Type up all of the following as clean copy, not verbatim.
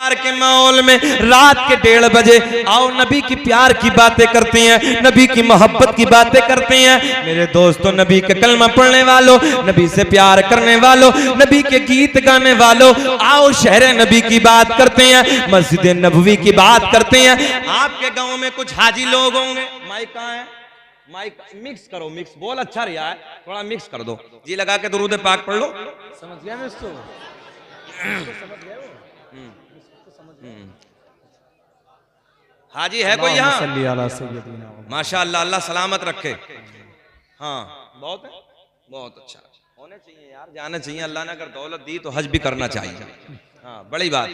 के माहौल में रात के 1:30 बजे आओ नबी की प्यार की बातें करते हैं, नबी की मोहब्बत की बातें करते हैं। मेरे दोस्तों, नबी के कलमा पढ़ने वालों, नबी से प्यार करने वालों, नबी के गीत गाने वालों, आओ शहर नबी की बात करते हैं, मस्जिद नबवी की बात करते हैं। आपके गांव में कुछ हाजी लोग होंगे, माइक कहाँ है? माइक मिक्स करो, मिक्स बोल अच्छा रहा है, थोड़ा मिक्स कर दो जी, लगा के दुरूद पाक पढ़ लो। समझ गया मैं इसको? हाजी है कोई यहाँ? माशाअल्लाह, अल्लाह सलामत रखे। हाँ बहुत है, बहुत अच्छा होने चाहिए यार, जाना चाहिए। अल्लाह ने अगर दौलत दी तो हज भी करना चाहिए। हाँ बड़ी बात।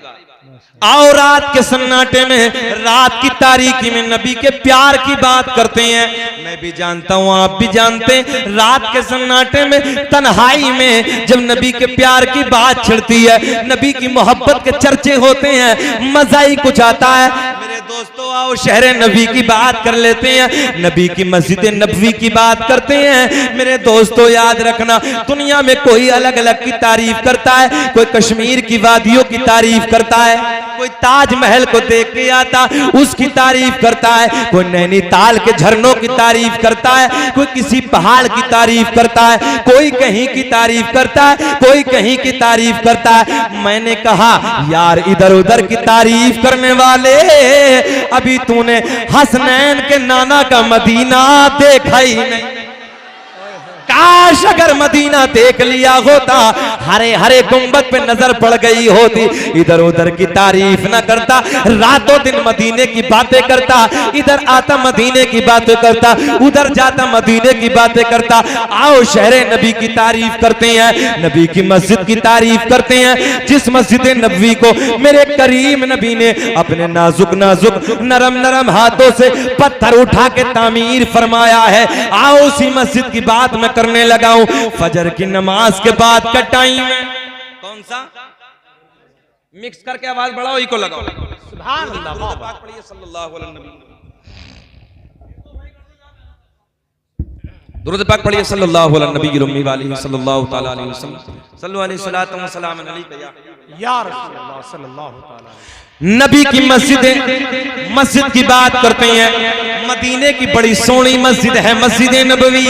आओ रात के सन्नाटे में, रात की तारीकी में नबी के प्यार की बात करते हैं। मैं भी जानता हूँ, आप भी जानते हैं, रात के सन्नाटे में, तन्हाई में जब नबी के प्यार की बात छिड़ती है, नबी की मोहब्बत के चर्चे होते हैं, मजा ही कुछ आता है। मेरे दोस्तों आओ शहर नबी की बात कर लेते हैं, नबी की मस्जिद नबवी की बात करते हैं। मेरे दोस्तों याद रखना, दुनिया में कोई अलग अलग की तारीफ करता है, कोई कश्मीर की वादियों की तारीफ करता है, कोई ताजमहल को देख के आता उसकी तारीफ करता है, कोई नैनीताल के झरनों की तारीफ करता है, कोई किसी पहाड़ की तारीफ करता है, कोई कहीं की तारीफ करता है, कोई कहीं की तारीफ करता है। मैंने कहा यार इधर उधर की तारीफ करने वाले, अभी तूने हसनैन के नाना का मदीना देखा ही नहीं। काश अगर मदीना देख लिया होता, हरे हरे गुंबद पे नजर पड़ गई होती, इधर उधर की तारीफ ना करता, रातों दिन मदीने की बातें करता, इधर आता मदीने की बातें करता, उधर जाता मदीने की बातें करता। आओ शहर नबी की तारीफ करते हैं, नबी की मस्जिद की तारीफ करते हैं, जिस मस्जिद नबवी को मेरे करीम नबी ने अपने नाजुक नाजुक नरम नरम हाथों से पत्थर उठा के तामीर फरमाया है। आओ उसी मस्जिद की बात में करने लगा हूं। फजर की नमाज के बाद का टाइम है, कौन सा? मिक्स करके आवाज बढ़ाओ, इको लगाओ। सुभान अल्लाह, पाक पढ़िए सल्लल्लाहु अलैहि वसल्लम, दुरूद पाक पढ़िए सल्लल्लाहु अलैहि नबी उम्मी वाली सल्लल्लाहु तआला अलैहि वसल्लम, सल्लु अलैहि सलातु व सलाम अलैका या रसूल अल्लाह सल्लल्लाहु तआला। नबी की मस्जिद की बात करते हैं। मदीने की बड़ी सोहनी मस्जिद है मस्जिद नबवी,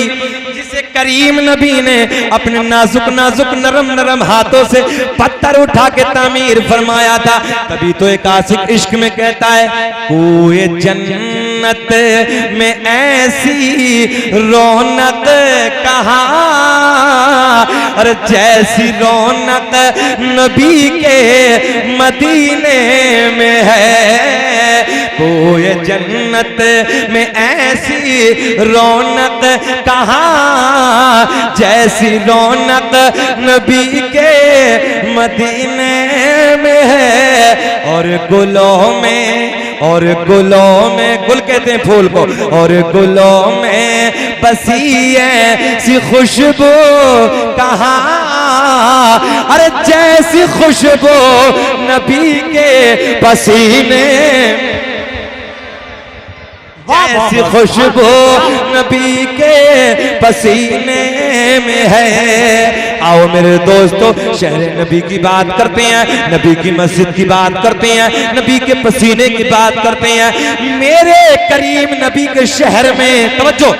जिसे करीम नबी ने अपने नाजुक नाजुक नरम नरम हाथों से पत्थर उठा के तामीर फरमाया था। तभी तो एक आशिक इश्क में कहता है, कोई जन्नत में ऐसी रौनक कहाँ, और जैसी रौनक नबी के मदीने में है। कोई जन्नत में ऐसी रौनक कहाँ, जैसी रौनक नबी के मदीने में है। और गुलों में गुल कहते हैं फूल को, और गुलों में बसी ऐसी खुशबू कहाँ, अरे जैसी खुशबू नबी के पसीने, ऐसी खुशबू नबी के पसीने में है। आओ मेरे दोस्तों शहर नबी की बात करते हैं, नबी की मस्जिद की बात करते हैं, नबी के पसीने की बात करते हैं। मेरे करीम नबी के शहर में तवज्जो,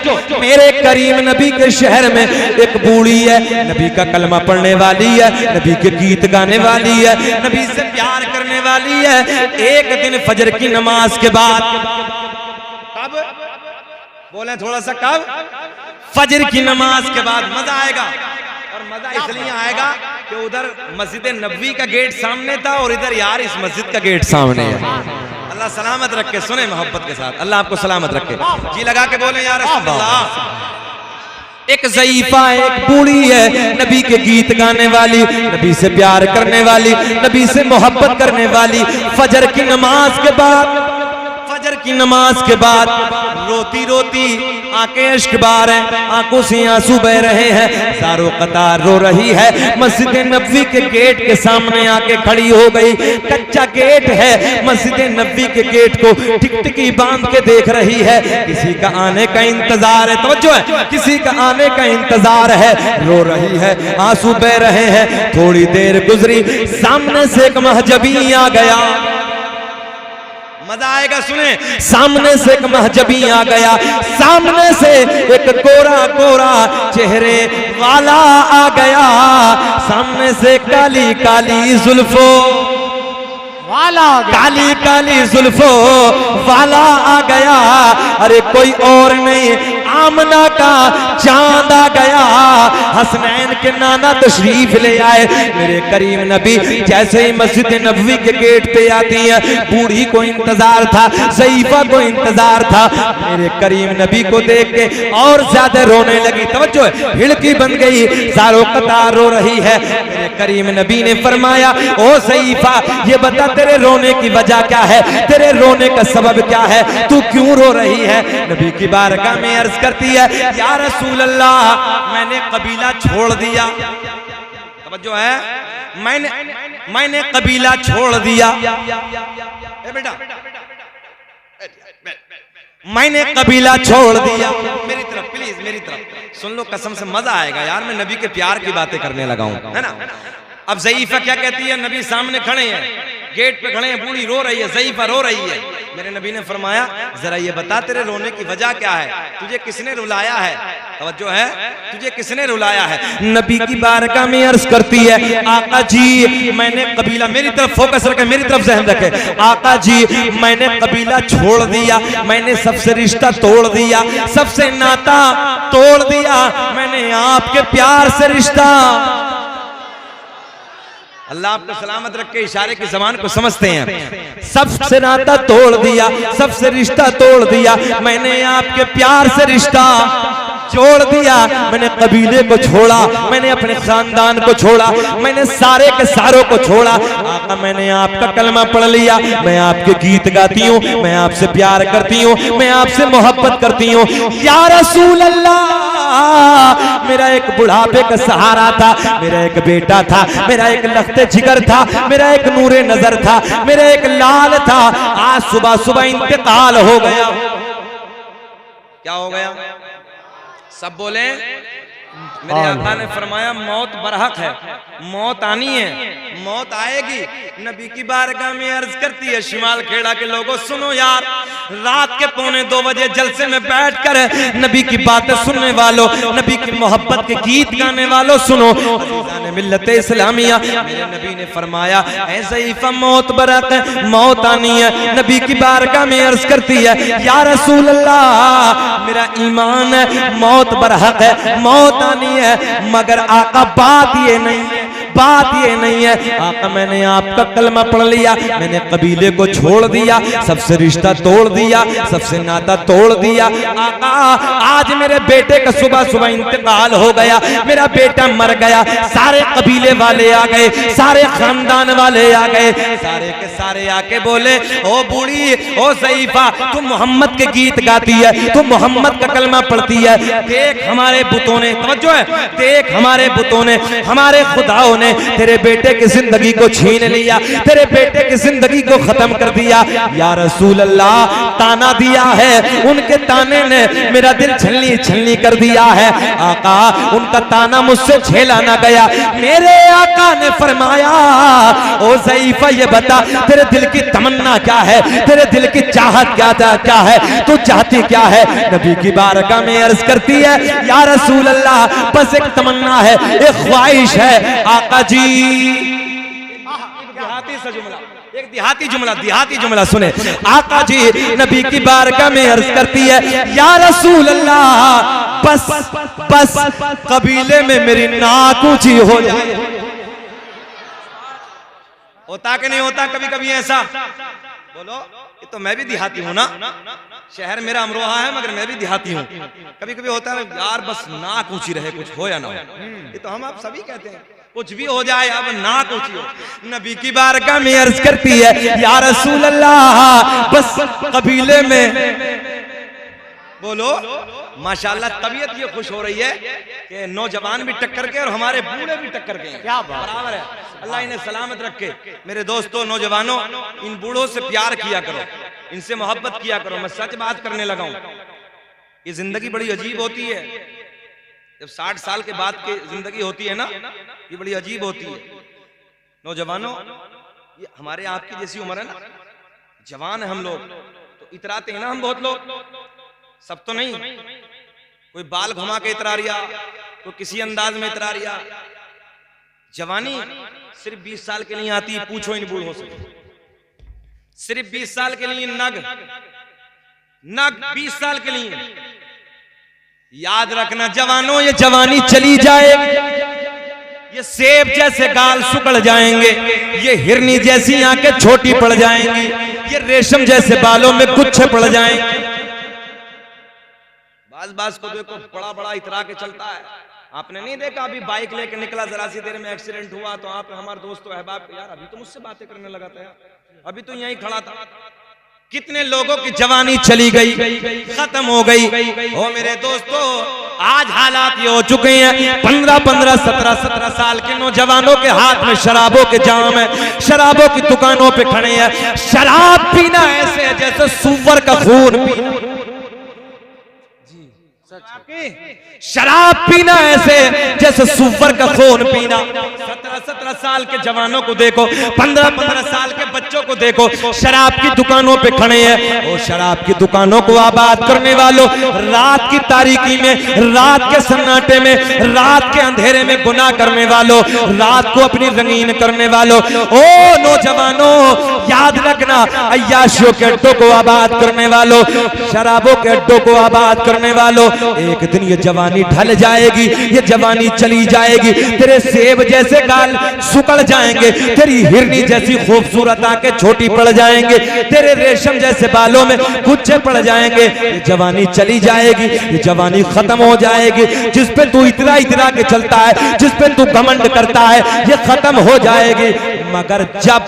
मेरे करीम नबी के शहर में एक बूढ़ी है, नबी का कलमा पढ़ने वाली है, नबी के गीत गाने वाली है, नबी से प्यार करने वाली है। एक दिन फजर की नमाज के बाद, कब बोले थोड़ा सा, कब? फजर की नमाज के बाद मजा आएगा। और मजा इसलिए आएगा कि उधर मस्जिद नबवी का गेट सामने था और इधर यार इस मस्जिद का गेट सामने है। अल्लाह सलामत रखे, सुने मोहब्बत के साथ, अल्लाह आपको सलामत रखे जी, लगा के बोले यार अल्लाह। एक ज़ईफा है, एक बूढ़ी है, नबी के गीत गाने वाली, नबी से प्यार करने वाली, नबी से मोहब्बत करने वाली। फजर की नमाज के बाद फजर की नमाज के बाद रोती रोती आंखें इश्क बार है, आंखों से आंसू बह रहे हैं, सारों कतार रो रही है। मस्जिद नबवी के गेट के सामने आके खड़ी हो गई। कच्चा गेट है, मस्जिद नबवी के गेट को टिकटिकी बांध के देख रही है। किसी का आने का इंतजार है, तवज्जो है, किसी का आने का इंतजार है। रो रही है, आंसू बह रहे हैं। थोड़ी देर गुजरी, सामने से एक महजबी आ गया। मजा आएगा सुने। सामने से एक महजबी आ गया, सामने से एक कोरा कोरा चेहरे वाला आ गया, सामने से काली काली जुल्फो वाला, काली काली जुल्फो वाला आ गया। अरे कोई और नहीं, आमना का चांद आ गया। हसनैन के नाना तशरीफ ले आए। मेरे करीम नबी जैसे ही मस्जिद नबवी के गेट पे आती है, बूढ़ी को इंतजार था, ज़ईफा को इंतजार था। मेरे करीम नबी को देख के और ज्यादा रोने लगी। तवज्जो है, हिड़की बन गई, सारों कतार रो रही है। मेरे करीम नबी ने फरमाया, ओ ज़ईफा ये बता तेरे रोने की वजह क्या है, तेरे रोने का सबब क्या है, तू क्यों रो रही है। नबी की बारगाह में अर्ज करती है, या रसूल अल्लाह मैंने कबीला छोड़ दिया। तवज्जो है, मैंने कबीला छोड़ दिया। ए बेटा, मैंने कबीला छोड़ दिया। मेरी तरफ प्लीज, मेरी तरफ सुन लो, कसम से मजा आएगा यार। मैं नबी के प्यार की बातें करने लगा हूं, है ना। अब ज़ईफा क्या कहती है, नबी सामने खड़े हैं, गेट पे खड़े हैं, बूढ़ी रो रही है, ज़ईफा रो रही है। मेरे नबी ने फरमाया, जरा ये बता तेरे रोने की वजह क्या है, तुझे किसने रुलाया है। तवज्जो है, तुझे किसने रुलाया है। नबी की बारगाह में अर्ज करती है, आका जी मैंने कबीला, मेरी तरफ फोकस रखे, मेरी तरफ ज़हन रखे, आका जी मैंने कबीला छोड़ दिया, मैंने सबसे रिश्ता तोड़ दिया, सबसे नाता तोड़ दिया, मैंने आपके प्यार से रिश्ता। अल्लाह आपको सलामत रखे, इशारे की ज़बान को समझते हैं। सबसे नाता तोड़ दिया, सबसे रिश्ता तोड़ दिया, मैंने आपके प्यार से रिश्ता जोड़ दिया। मैंने कबीले को छोड़ा, मैंने अपने खानदान को छोड़ा, मैंने सारे के सारों को छोड़ा। आका मैंने आपका कलमा पढ़ लिया, मैं आपके गीत गाती हूँ, मैं आपसे प्यार करती हूँ, मैं आपसे मोहब्बत करती हूँ। या रसूल अल्लाह मेरा एक बुढ़ापे का सहारा था, मेरा एक बेटा था, मेरा एक लख्ते जिगर था, मेरा एक नूरे नजर था, मेरा एक लाल था, आज सुबह सुबह इंतकाल हो गया। क्या हो गया? सब बोले। मेरे आका ने फरमाया, मौत बरहक है, मौत आनी है, मौत आएगी। नबी की बारगाह में अर्ज करती है, शिमाल खेड़ा के लोगों सुनो यार, रात के 1:45 बजे जलसे में बैठकर नबी की बातें सुनने वालों, नबी की मोहब्बत के गीत गाने वालों सुनो। मिल्लत इस्लामिया, मेरे नबी ने फरमाया, ऐसे ही मौत बरहक है, मौत आनी है। नबी की बारगाह में अर्ज करती है, या रसूल अल्लाह मेरा ईमान है, मौत बरहक है, मौत आनी है, मगर आका बात ये नहीं है, बात ये नहीं है। आका मैंने आपका कलमा पढ़ लिया, मैंने कबीले को छोड़ दिया, सबसे रिश्ता तोड़ दिया, सबसे नाता तोड़ दिया। आका आज मेरे बेटे का सुबह सुबह इंतकाल हो गया, मेरा बेटा मर गया, सारे कबीले वाले आ गए, सारे खानदान वाले आ गए, सारे के सारे आके बोले, ओ बूढ़ी, ओ ज़ईफा तू मोहम्मद के गीत गाती है, तू मोहम्मद का कलमा पढ़ती है, देख हमारे बुतों ने, तवज्जो है, देख हमारे बुतों ने, हमारे खुदाओं ने तेरे बेटे की जिंदगी को छीन लिया, तेरे बेटे की जिंदगी को खत्म कर दिया। या रसूल अल्लाह ताना दिया है, उनके ताने ने मेरा दिल छलनी छलनी कर दिया है। आका उनका ताना मुझसे झेला ना गया। मेरे आका ने फरमाया, ओ ज़ईफा ये बता तेरे दिल की तमन्ना क्या है, तेरे दिल की चाहत क्या है, तू चाहती क्या है। नबी की बारगाह में अर्ज करती है, या रसूल अल्लाह बस एक तमन्ना है, एक ख्वाहिश है। आका जी एक देहाती जुमला सुने। आका जी नबी की बारगाह में अर्ज करती है, या रसूल अल्लाह बस कबीले में मेरी नाक ऊंची हो जाए। होता कि नहीं होता कभी कभी ऐसा? बोलो, ये तो मैं भी देहाती हूं ना, शहर मेरा अमरोहा है मगर मैं भी देहाती हूँ। कभी कभी होता है यार बस नाक ऊंची रहे, कुछ हो या ना हो। ये तो हम आप सभी कहते हैं। कुछ भी हो जाए, अब ना कुछ हो। नबी की बारगाह में अर्ज करती है, या रसूल अल्लाह, बस कबीले में बोलो माशाल्लाह, तबीयत ये खुश हो रही है कि नौजवान भी टक्कर के और हमारे बूढ़े भी टक्कर के। क्या बराबर है, अल्लाह इन्हें सलामत रखे। मेरे दोस्तों, नौजवानों, इन बूढ़ों से प्यार किया करो, इनसे मोहब्बत किया करो। मैं सच बात करने लगा हूं, ये जिंदगी बड़ी अजीब होती है। जब 60 साल के बाद की जिंदगी होती है ना, ये बड़ी अजीब होती है। नौजवानों, ये हमारे आपकी जैसी उम्र है ना, जवान है हम लोग, तो इतराते हैं ना हम बहुत लोग, सब तो नहीं। कोई बाल घुमा के इतरा रिया, कोई किसी अंदाज में इतरा रिया। जवानी सिर्फ 20 साल के लिए आती है, पूछो इन बूढ़ों से। सिर्फ 20 साल के लिए नग 20 साल के लिए। याद रखना जवानों, ये जवानी चली जाएगी, ये सेब जैसे गाल सुकड़ जाएंगे, ये हिरनी जैसी आंखें छोटी पड़ जाएंगी, ये रेशम जैसे बालों में गुच्छे पड़ जाएंगे। बास को देखो बड़ा बड़ा इतरा के चलता है। आपने नहीं देखा, अभी बाइक लेके निकला, जरा सी देर में एक्सीडेंट हुआ, तो आप हमारे दोस्तों अहबाब, यार अभी तो मुझसे बातें करने लगा था, यार अभी तो यहीं खड़ा था। कितने लोगों की जवानी चली गई, खत्म हो गई। ओ मेरे दोस्तों, आज हालात ये हो चुके हैं, 15-15, 17-17 साल के नौजवानों के हाथ में शराबों के जाम है, शराबों की दुकानों पे खड़े हैं। शराब पीना ऐसे है जैसे सूअर का खून पीना। शराब पीना ऐसे जैसे सूअर का खून पीना। 17-17 साल के जवानों को देखो, 15-15 साल के बच्चों को देखो, शराब की दुकानों पे खड़े हैं। और शराब की दुकानों को आबाद करने वालों, रात की तारीकी में, रात के सन्नाटे में, रात के अंधेरे में गुनाह करने वालों, रात को अपनी रंगीन करने वालों, ओ नौजवानों याद रखना, अय्याशियों के अड्डों को आबाद करने वालों, शराबों के अड्डों को आबाद करने वालों, एक दिन ये जवानी ढल जाएगी, ये जवानी चली जाएगी। तेरे सेब जैसे गाल सुकड़ जाएंगे, तेरी हिरनी जैसी खूबसूरत आंखें छोटी पड़ जाएंगे, तेरे रेशम जैसे बालों में गुच्छे पड़ जाएंगे। ये जवानी चली जाएगी, ये जवानी खत्म हो जाएगी। जिस पे तू इतरा इतरा के चलता है, जिस पे तू घमंड करता है, ये खत्म हो जाएगी। मगर जब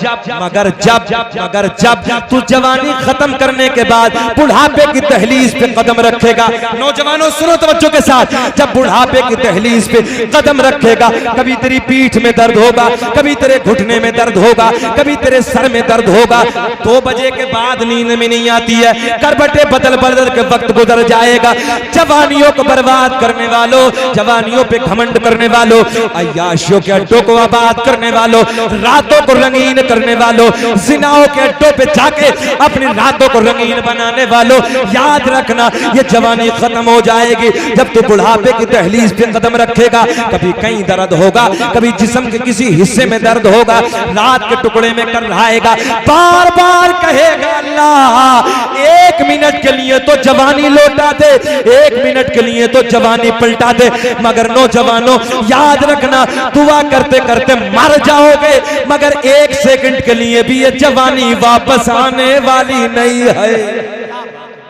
तू जवानी खत्म करने के बाद बुढ़ापे की दहलीज पे कदम रखेगा, नौजवानों सुनो तवज्जो के साथ, जब बुढ़ापे की दहलीज पे कदम रखेगा, कभी तेरी पीठ में दर्द होगा, कभी तेरे घुटने में दर्द होगा, कभी तेरे सर में दर्द होगा। 2 बजे के बाद नींद में नहीं आती है, करवटें बदल बदल के वक्त गुजर जाएगा। जवानियों को बर्बाद करने वालों, जवानियों पे घमंड करने वालों, अय्याशियों के अड्डों को आबाद करने वालों, रातों को रंगीन करने वालों, जिनाओं के अड्डों पे जाके अपनी रातों को रंगीन बनाने वालों, याद रखना ये जवानी खत्म हो जाएगी। जब तू बुढ़ापे की दहलीज पे कदम रखेगा, कभी कहीं दर्द होगा, कभी जिस्म के किसी हिस्से में दर्द होगा, रात के टुकड़े में कर रहाएगा, बार बार कहेगा अल्लाह 1 मिनट के लिए तो जवानी लौटा दे, 1 मिनट के लिए तो जवानी पलटा दे। मगर नौजवानों याद रखना, दुआ करते करते मर जाओगे, मगर 1 सेकंड के लिए भी ये जवानी वापस आने वाली नहीं है।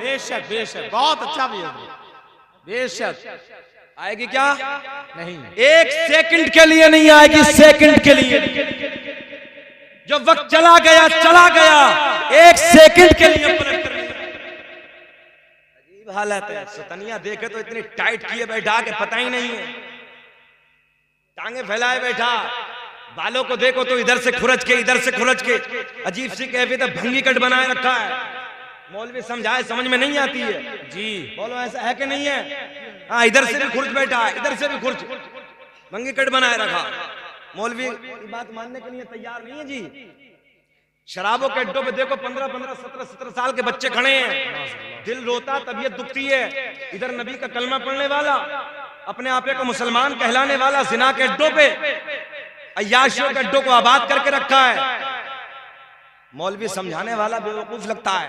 बेशक बेशक, बहुत अच्छा भी है, बेशक आएगी क्या नहीं, 1 सेकंड के लिए नहीं आएगी, सेकंड के लिए। जो वक्त चला गया 1 सेकंड के लिए पलट कर। अजीब हालत है, सतनिया देखे तो इतनी टाइट किए बैठा के पता ही नहीं है, टांगे फैलाए बैठा। बालों को देखो तो इधर से खुरच के, इधर से खुरच के, अजीब सी कैफियत, भंगी कट बनाए रखा है। मौलवी समझाए समझ में नहीं आती है जी, बोलो ऐसा है कि नहीं है? हाँ, इधर से भी खुर्च बैठा है, इधर से भी खुर्च, भंगी कट बनाए रखा। मौलवी बात मानने के लिए तैयार नहीं है जी। शराबों के अड्डों पे देखो 15-15, 17-17 साल के बच्चे खड़े हैं, दिल रोता, तबीयत दुखती है। इधर नबी का कलमा पढ़ने वाला, अपने आपे को मुसलमान कहलाने वाला, जिना के अड्डों पे, अय्याशियों के अड्डों को आबाद करके रखा है। मौलवी समझाने वाला बेवकूफ लगता है।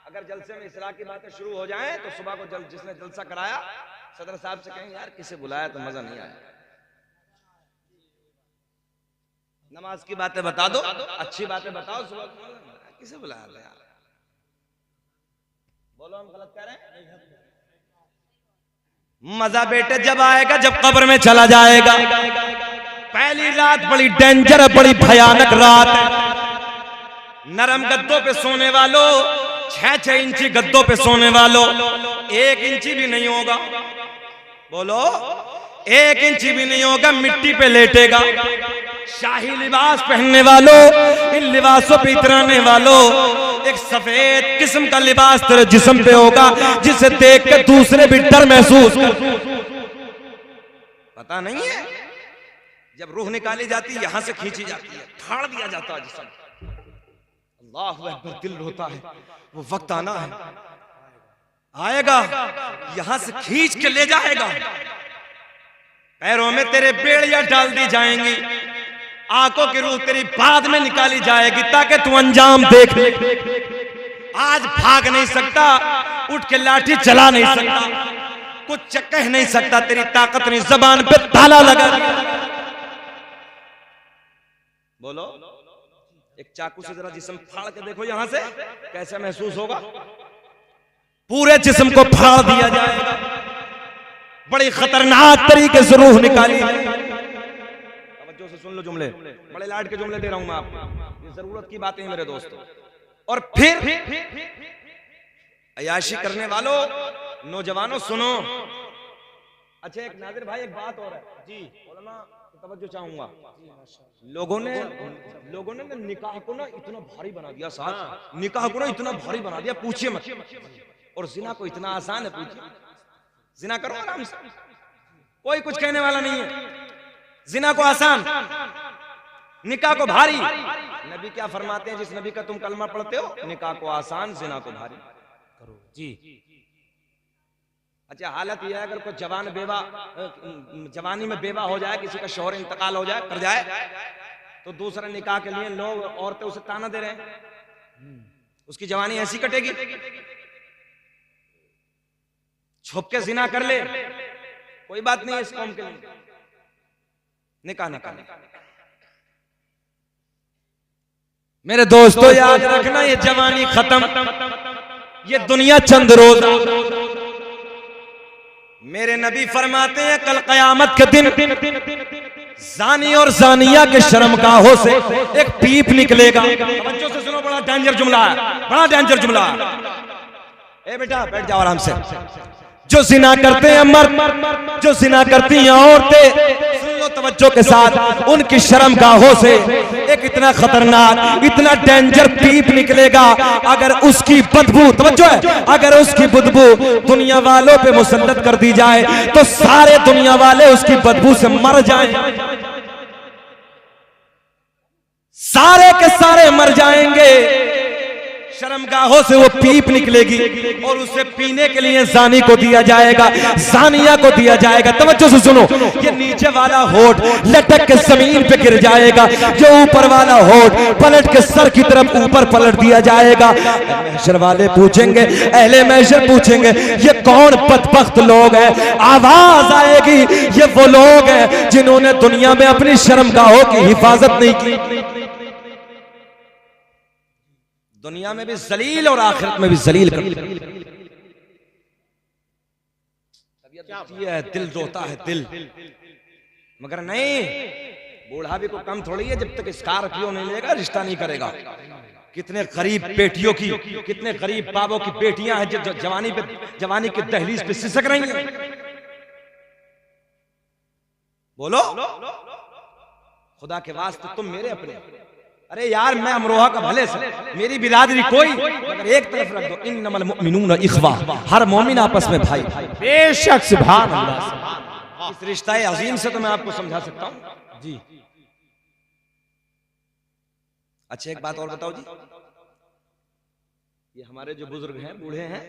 अगर जलसे में इसरार की बातें शुरू हो जाएं तो सुबह को जिसने जलसा कराया सदर साहब से कहें यार किसे बुलाया तो मजा नहीं आया, नमाज की बातें बता दो, अच्छी बातें बताओ, सुबह किसे बुलाया यार, बोलो हम गलत कह रहे हैं। मजा बेटे जब आएगा जब कब्र में चला जाएगा। पहली रात बड़ी डेंजर है, बड़ी भयानक रात है। नरम गद्दों पे सोने वालों, 6-6 इंची गद्दों पे सोने वालों, 1 इंची भी नहीं होगा, बोलो 1 इंची भी नहीं होगा, मिट्टी पे लेटेगा। शाही लिबास पहनने वालों, इन लिबासों पे इतराने वालों, एक सफेद किस्म का लिबास तेरे जिस्म पे होगा जिसे देख के दूसरे भी डर महसूस कर। पता नहीं है जब रूह निकाली जाती है यहां से खींची जाती है, फाड़ दिया जाता है जिस्म। अल्लाहु अकबर, दिल रोता है, वो वक्त आना है, आएगा, यहां से खींच के ले जाएगा, पैरों में तेरे बेड़ियां डाल दी जाएंगी, आंखों की रूह तेरी बाद में निकाली जाएगी ताकि तू अंजाम देख ले। आज भाग नहीं सकता, उठ के लाठी चला नहीं सकता, कुछ कह नहीं सकता, तेरी ताकत नहीं, जबान पे ताला लगा। बोलो, एक चाकू से जरा जिस्म फाड़ के देखो यहां से, कैसा महसूस होगा? पूरे जिस्म को फाड़ दिया जाएगा, बड़ी खतरनाक तरीके से रूह निकाली। तवज्जो से सुन लो जुमले, बड़े लाड के जुमले दे रहा हूं मैं आपको, ये जरूरत की बातें हैं मेरे दोस्तों। और फिर अयाशी करने वालों, नौजवानों सुनो। अच्छा एक नादिर भाई, एक बात और है जी, उलमा तवज्जो चाहूंगा। लोगों ने निकाह को ना इतना भारी बना दिया, साथ निकाह को ना इतना भारी बना दिया, पूछिए मत। और जिना को इतना आसान है, पूछिए, जिना करो आराम से, कोई कुछ कहने वाला नहीं है। जिना को आसान, निकाह को भारी। नबी क्या फरमाते हैं, जिस नबी का तुम कलमा पढ़ते हो, निकाह को आसान, जिना को भारी करो जी। अच्छा हालत यह है, अगर कोई जवान बेवा, जवानी में बेवा हो जाए, किसी का शौहर इंतकाल हो जाए, कर जाए, तो दूसरे निकाह के लिए लोग, औरतें उसे ताना दे रहे हैं, उसकी जवानी ऐसी कटेगी। छुप के जिना कर ले, कोई बात नहीं है इस कौम के लिए, निकाह ना करने। मेरे दोस्तों याद रखना, ये जवानी खत्म, ये दुनिया चंद रोज। मेरे नबी फरमाते हैं कल कयामत के दिन जानी और जानिया के शर्मगाहों से एक पीप निकलेगा। बच्चों से सुनो, बड़ा डेंजर जुमला है, बड़ा डेंजर जुमला है। ए बेटा बैठ जाओ आराम से। जो जिना करते हैं मर्द, जो जिना करती हैं औरतें, सुन लो तवज्जो के साथ, उनकी शर्मगाहों से एक इतना खतरनाक, इतना डेंजर पीप निकलेगा। अगर उसकी बदबू, तवज्जो है, अगर उसकी बदबू दुनिया वालों पे मुसल्लत कर दी जाए तो सारे दुनिया वाले उसकी बदबू से मर जाएं, सारे के सारे मर जाएंगे। शर्मगाहों से वो पीप निकलेगी और उसे पीने के लिए जानी को दिया जाएगा, जानिया को दिया जाएगा। तवज्जो से सुनो, ये नीचे वाला होठ लटक के जमीन पे गिर जाएगा, जो ऊपर वाला होठ पलट के सर की तरफ ऊपर पलट दिया जाएगा। महशर वाले पूछेंगे, अहले महशर पूछेंगे, ये कौन बदबख्त लोग हैं? आवाज आएगी, ये वो लोग हैं जिन्होंने दुनिया में अपनी शर्मगाहों की हिफाजत नहीं की, दुनिया में भी जलील और आखिरत में भी जलील कर। है, दिल रोता है, दिल, मगर नहीं, बूढ़ा भी को कम थोड़ी है, जब तक स्कॉर्पियो नहीं लेगा रिश्ता नहीं करेगा। कितने गरीब बेटियों की, कितने गरीब बाबों की बेटियां हैं जो जवानी के दहलीज पे सिसक रही हैं। बोलो खुदा के वास्ते, तुम मेरे अपने, अरे यार मैं अमरोहा का भले से, मेरी बिरादरी कोई, मगर एक तरफ रख दो, इन्नमल मुमिनून इख्वा, हर मोमिन आपस में भाई। बेशक, सुभान अल्लाह। इस रिश्ता अजीम से तो मैं आपको समझा सकता हूं जी। अच्छा एक बात और बताओ जी, ये हमारे जो बुजुर्ग हैं, बूढ़े हैं,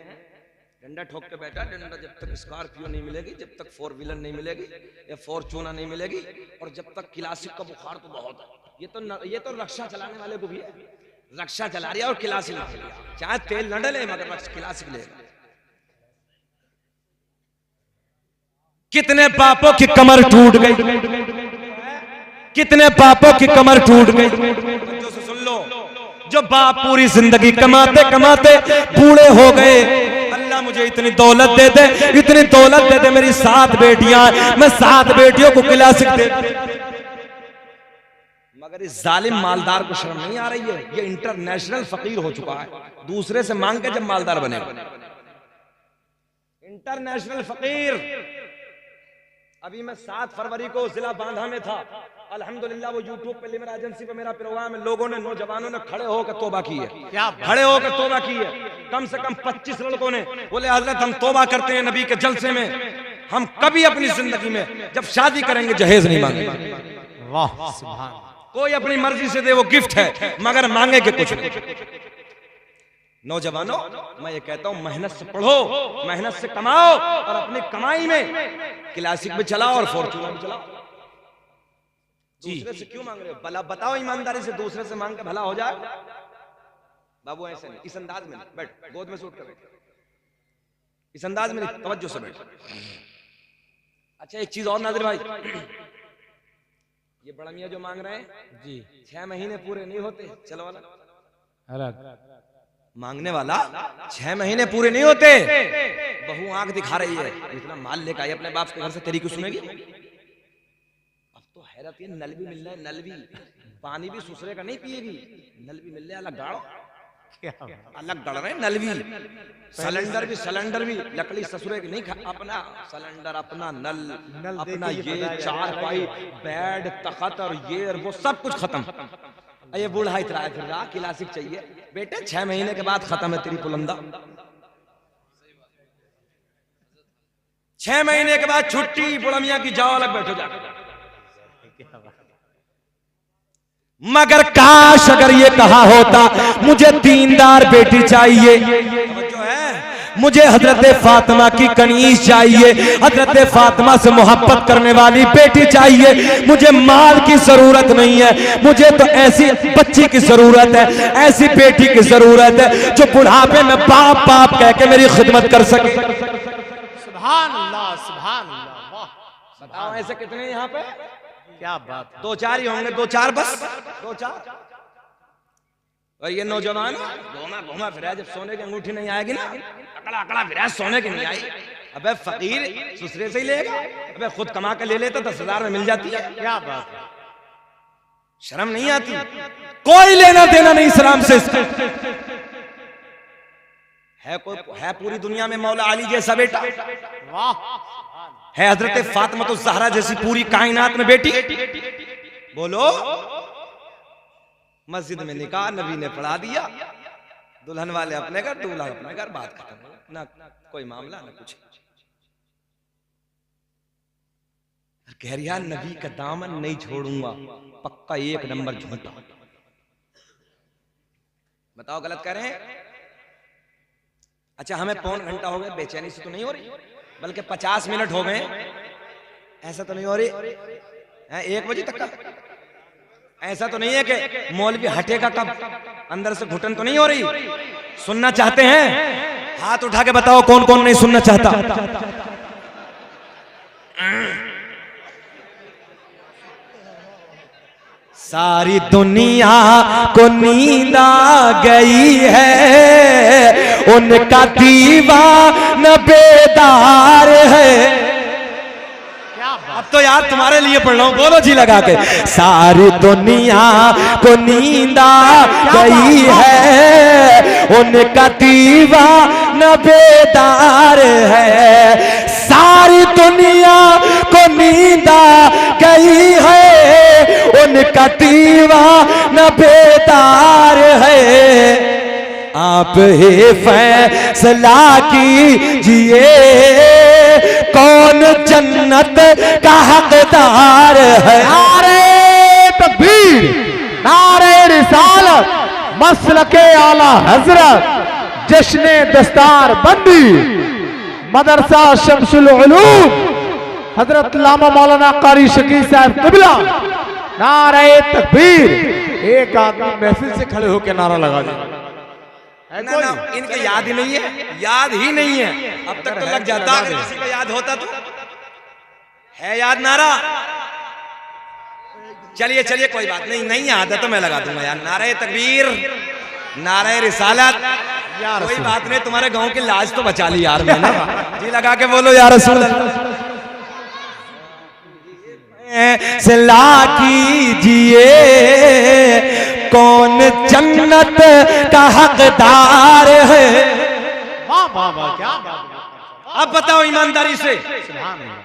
डंडा ठोक के बैठा, डंडा जब तक स्कॉर्पियो नहीं मिलेगी, जब तक 4 व्हीलर नहीं मिलेगी या फॉर्च्यूनर नहीं मिलेगी, और जब तक क्लासिक का बुखार तो बहुत है। ये तो रक्षा चलाने वाले को भी है, रक्षा चला रही है और क्लासिक ले, चाहे तेल न डले मगर क्लासिक ले। कितने बापों की कमर टूट गई, कितने बापों की कमर टूट गई। बच्चों से सुन लो, जो बाप पूरी जिंदगी कमाते कमाते बूढ़े हो गए, अल्लाह मुझे इतनी दौलत दे दे, इतनी दौलत दे दे, मेरी 7 बेटियां, मैं 7 बेटियों को क्लासिक दे। मगर इस जालिम मालदार को शर्म नहीं आ रही है, ये इंटरनेशनल फकीर हो चुका है, दूसरे से मांग के जब मालदार बनेगा। इंटरनेशनल फकीर। अभी मैं 7 फरवरी को जिला बांधा में था, अल्हम्दुलिल्लाह वो यूट्यूब पे लिमरा एजेंसी पे मेरा प्रोग्राम है, लोगों ने, नौजवानों ने खड़े होकर तौबा की है, खड़े होकर तौबा की है। कम से कम 25 लड़कों ने बोले हजरत हम तौबा करते हैं नबी के जलसे में, हम कभी अपनी जिंदगी में जब शादी करेंगे जहेज नहीं मांगेंगे। वाह सुभान। कोई अपनी मर्जी से दे, वो गिफ्ट है, मगर मांगे के कुछ नहीं। नौजवानों, मैं ये कहता हूं मेहनत से पढ़ो, मेहनत से कमाओ और अपनी कमाई में क्लासिक भी चलाओ और फॉर्च्यूनर भी चलाओ। दूसरे से क्यों मांग रहे हो? भला बताओ ईमानदारी से, दूसरे से मांग के भला हो जाए? बाबू ऐसे नहीं, इस अंदाज में नहीं, बैठ गोद में सूट कर बैठ, इस अंदाज में नहीं, तवज्जो से बैठ। अच्छा एक चीज और नाज़िर भाई, ये बड़ा मियां जो मांग रहे हैं जी, 6 महीने पूरे नहीं होते, चलो वाला मांगने वाला 6 महीने पूरे नहीं होते। बहू आंख दिखा रही है, इतना माल लेकर आई अपने बाप के घर से, तेरी क्यों सुनेगी? अब तो हैरत है, नल भी मिल रहा है, नल भी, पानी भी ससुरे का नहीं पिएगी, नल भी मिल रहा है, अलग गाड़ो, अलग गड़ रहे हैं नल भी, सिलेंडर भी लकड़ी ससुरे की नहीं, अपना सिलेंडर, अपना नल, अपना ये चारपाई, बेड, तख्त और ये और वो सब कुछ खत्म। ये बूढ़ा इतरा फिर रहा, क्लासिक चाहिए बेटे, 6 महीने के बाद खत्म है तेरी पुलंदा, 6 महीने के बाद छुट्टी, बुढ़ा मियां की जाओ अलग बैठो जाकर। मगर काश अगर ये कहा होता मुझे दीनदार बेटी चाहिए, मुझे हजरत फातिमा की कनीज चाहिए, हजरत फातिमा से मोहब्बत करने वाली बेटी चाहिए, मुझे माल की जरूरत नहीं है, मुझे तो ऐसी बच्ची की जरूरत है, ऐसी बेटी की जरूरत है जो बुढ़ापे में बाप बाप कह के मेरी खिदमत कर सके। सुभान अल्लाह, सुभान अल्लाह। वाह, बताओ ऐसे कितने यहाँ पे? क्या बात है। 2-4 ही होंगे, 2-4 बस, 2-4। और ये नौजवान घूमा फिरा, जब सोने की अंगूठी नहीं आएगी ना, अकड़ा फिरा, सोने की नहीं आई। अबे फकीर दूसरे से ही लेगा, अबे खुद कमा के ले लेता 10,000 में मिल जाती है। क्या बात है, शर्म नहीं आती? कोई लेना देना नहीं इस्लाम से इसका। है पूरी दुनिया में मौला अली जैसा बेटा, वाह, है हजरत फातिमा तो ज़हरा जैसी पूरी कायनात में बेटी। बोलो, मस्जिद में निकाह नबी ने पढ़ा दिया, दुल्हन वाले अपने घर, दूल्हा अपने घर, बात खत्म, ना कोई मामला ना कुछ। कह रही नबी का दामन नहीं छोड़ूंगा, पक्का 1 नंबर झूठा। बताओ गलत कह रहे हैं? अच्छा हमें 1.25 घंटा हो गया, बेचैनी से तो नहीं हो रही, बल्कि 50 मिनट हो गए, ऐसा तो नहीं हो रही? 1 बजे तक का ऐसा तो नहीं है कि मौलवी हटेगा कब, अंदर से घुटन तो नहीं हो रही? सुनना चाहते हैं? हाथ उठा के बताओ कौन कौन नहीं सुनना चाहता। सारी दुनिया को नींद आ गई है, उनका दीवाना बेदार है। अब तो यार तुम्हारे लिए पढ़ रहा हूं, बोलो जी लगा के। सारी दुनिया को नींद आ गई है, उनका दीवाना बेदार है। सारी दुनिया को नींद आ गई है, उनका दीवाना बेदार है। आप ही फैसला कीजिए, कौन जन्नत का हकदार है। नारे तकबीर, नारे रिसालत, मसलके आला हजरत, जश्ने दस्तार बंदी, मदरसा शमसुल उलूम, हजरत लामा मौलाना कारी शकीर साहब क़िबला। नारे तकबीर। एक आदमी महफिल से खड़े होकर नारा लगा दिया। ना, इनके याद ही नहीं है, याद ही नहीं है। अब तक तो लग जाता, अगर किसी को याद होता तो। है याद नारा? चलिए चलिए कोई बात नहीं, नहीं याद है तो मैं लगा दूंगा यार। नारे तकबीर, नारे रिसालत, कोई बात नहीं, तुम्हारे गांव की लाज तो बचा ली यार मैंने। जी लगा के बोलो यार रसूल अल्लाह कीजिए, का हकदार है। वाह वाह वाह, क्या बात है। अब बताओ ईमानदारी से,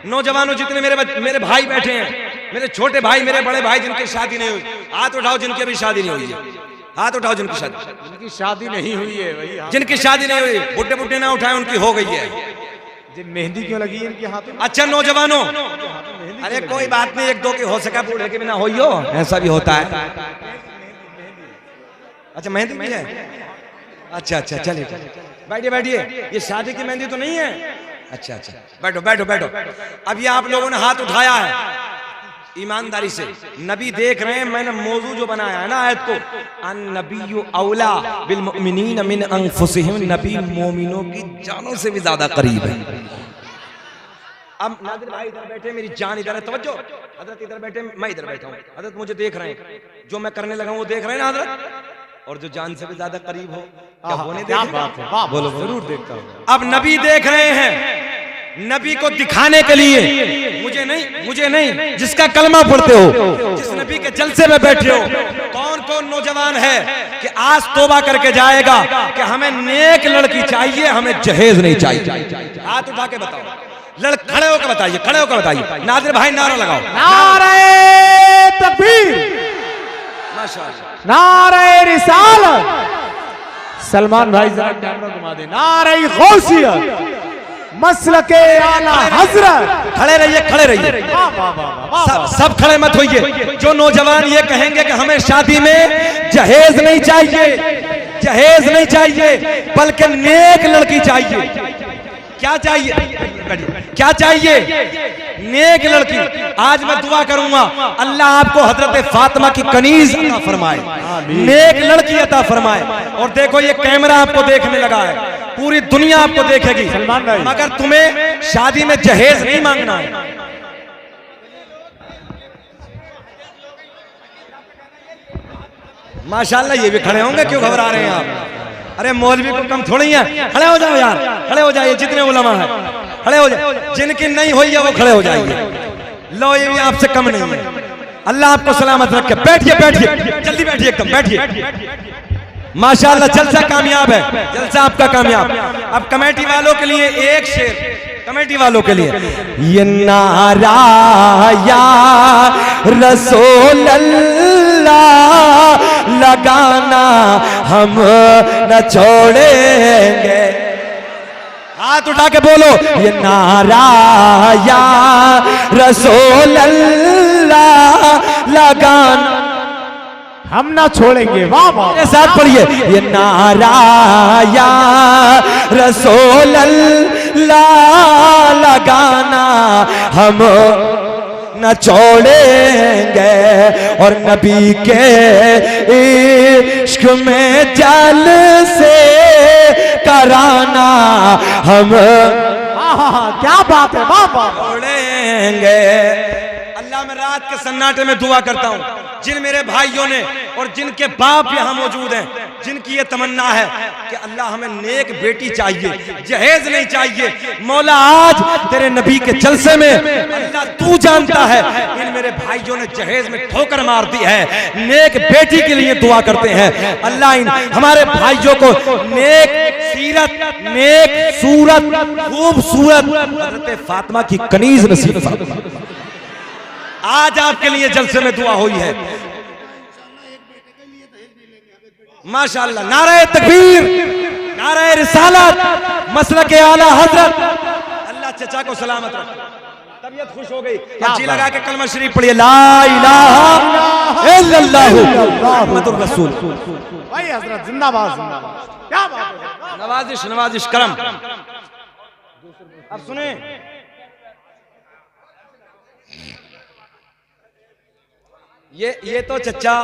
नौजवानों जितने मेरे भाई बैठे हैं, मेरे छोटे भाई, मेरे बड़े भाई जिनकी शादी नहीं हुई, हाथ उठाओ जिनकी अभी शादी नहीं हुई है, हाथ उठाओ जिनकी शादी नहीं हुई है वही। जिनकी शादी नहीं हुई, बुड्ढे बुड्ढे ना उठाए, उनकी हो गई है। मेहंदी क्यों लगी है इनके हाथों में? अच्छा नौजवानों, अरे कोई बात नहीं, एक दो की हो सका, बूढ़े के बिना हो, ऐसा भी होता है। अच्छा मेहंदी भी है, अच्छा अच्छा, चलिए बैठिए बैठिए, ये शादी की मेहंदी तो नहीं है? अच्छा अच्छा, बैठो बैठो बैठो। अब ये आप लोगों ने हाथ उठाया है, ईमानदारी से नबी देख रहे हैं, मैंने मौजू जो बनाया है ना आयत को, अन्नबिय्यु औला बिल मुमिनीन मिन अनफुसिहिम, नबी मोमिनों की जानों से भी ज्यादा करीब है। अब नादिर भाई इधर बैठे, मेरी जान इधर है, तवज्जो। हजरत इधर बैठे, मैं इधर बैठा हूँ, हजरत मुझे देख रहे हैं, जो मैं करने लगा हूँ वो देख रहे हैं ना हजरत, और जो जान से भी ज्यादा करीब हो, क्या वो नहीं देख रहे? बोलो, जरूर देखता हूँ। अब नबी देख रहे हैं, नबी को दिखाने के लिए, मुझे नहीं, जिसका कलमा पढ़ते हो, जिस नबी के जलसे में बैठे हो, कौन कौन नौजवान है कि आज तौबा करके जाएगा कि हमें नेक लड़की चाहिए, हमें जहेज नहीं चाहिए? हाथ उठा के बताओ, खड़े होकर बताइए, खड़े होकर बताइए। नादिर भाई नारा लगाओ, नारे तकबीर, माशाअल्लाह, नारे रिसालत। सलमान भाई जरा कैमरा घुमा दे। नारे गौसियत, मसलके आला हजरत। खड़े रहिए, खड़े रहिए, सब खड़े मत होइए। जो नौजवान ये कहेंगे कि हमें शादी में जहेज नहीं चाहिए, जहेज नहीं चाहिए, बल्कि नेक लड़की चाहिए, क्या चाहिए? क्या चाहिए? नेक लड़की। आज मैं दुआ करूंगा अल्लाह आपको हजरत फातिमा की कनीज अता फरमाए, नेक लड़की अता फरमाए। और देखो ये कैमरा आपको देखने लगा है, पूरी दुनिया आपको देखेगी, मगर तुम्हें शादी में जहेज नहीं मांगना है। माशाल्लाह ये भी खड़े होंगे, क्यों घबरा रहे हैं आप? अरे मौलवी को कम थोड़ी है, खड़े हो जाओ यार, खड़े हो जाइए, जितने उलमा है खड़े हो जाए, जिनकी नहीं हुई है वो खड़े हो जाइए। लो ये भी आपसे कम नहीं है, अल्लाह आपको सलामत रखे। बैठिए बैठिए, जल्दी बैठिए, एकदम बैठिए। माशाअल्लाह जलसा कामयाब है, जलसा आपका कामयाब। अब कमेटी वालों के लिए एक शेर, कमेटी वालों के लिए, ये नारा या रसूल अल्लाह लगाना हम न छोड़ेंगे। हाथ उठा के बोलो, ये नारा या रसूल अल्लाह लगाना हम ना छोड़ेंगे। वाह वाह, मेरे साथ पढ़िए, ये नारा या रसूल अल्लाह लगाना हम न छोड़ेंगे, और नबी के इश्क में जल से कराना हम क्या बात है। वाह वाह, छोड़ेंगे। अल्लाह मैं रात के सन्नाटे में दुआ करता हूँ, जिन मेरे भाइयों ने और जिनके बाप यहाँ मौजूद हैं, जिनकी ये तमन्ना है कि अल्लाह हमें नेक बेटी चाहिए, जहेज नहीं चाहिए, मौला आज तेरे नबी के जलसे में अल्लाह तू जानता है, इन मेरे भाइयों ने जहेज में ठोकर मार दी है, नेक बेटी के लिए दुआ करते हैं। अल्लाह इन हमारे भाइयों को नेक सीरत, नेक सूरत, खूबसूरत हज़रत फातिमा की कनीज नसीब फरमा। आज आपके लिए जलसे में दुआ हुई है, माशाअल्लाह। नारे तकबीर, नारे रिसालत, मसलक आला हजरत। अल्लाह चचा को सलामत रखे, तबीयत खुश हो गई। जी लगा के कलमा शरीफ पढ़िए, ला इलाहा इल्लल्लाह मुहम्मदुर रसूल। भाई हजरत जिंदाबाद, जिंदाबाद। क्या बात है। नवाजिश नवाजिश करम। अब सुने, ये तो चचा,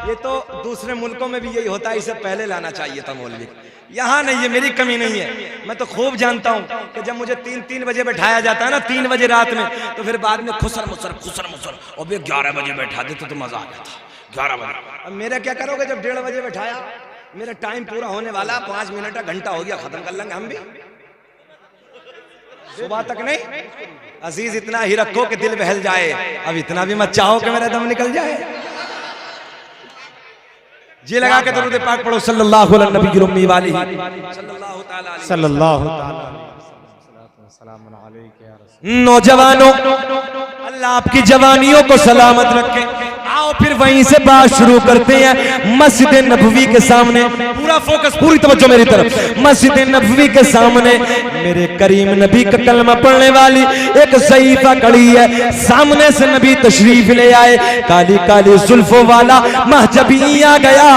ये तो दूसरे मुल्कों में भी यही होता है, इसे पहले लाना चाहिए था मौलवी। यहाँ नहीं है, मेरी कमी नहीं है, मैं तो खूब जानता हूँ कि जब मुझे 3 बजे बैठाया जाता है ना, 3 बजे रात में, तो फिर बाद में खुसर मुसर और 11 बजे बैठा देते तो मजा आ जाता। 11 बजे अब मेरा क्या करोगे जब 1:30 बजे बैठाया? मेरा टाइम पूरा होने वाला, 5 मिनट का घंटा हो गया, खत्म कर लेंगे हम भी, सुबह तक नहीं। अजीज इतना ही रखो कि दिल बहल जाए, अब इतना भी मत चाहो कि मेरा दम निकल जाए। जी लगा के दरूद पाक पढ़ो सल्लल्लाहु अलैहि नबी उम्मी वाली सल्लल्लाहु नौजवानों, अल्लाह आपकी जवानियों को सलामत रखे। आओ फिर वहीं से बात शुरू करते हैं। मस्जिद नबवी के सामने पूरा फोकस, पूरी तवज्जो मेरी तरफ। मस्जिद नबवी के सामने मेरे करीम नबी का कलमा पढ़ने वाली एक ज़ईफा खड़ी है। सामने से नबी तशरीफ ले आए, काली काली जुल्फों वाला महजबी आ गया,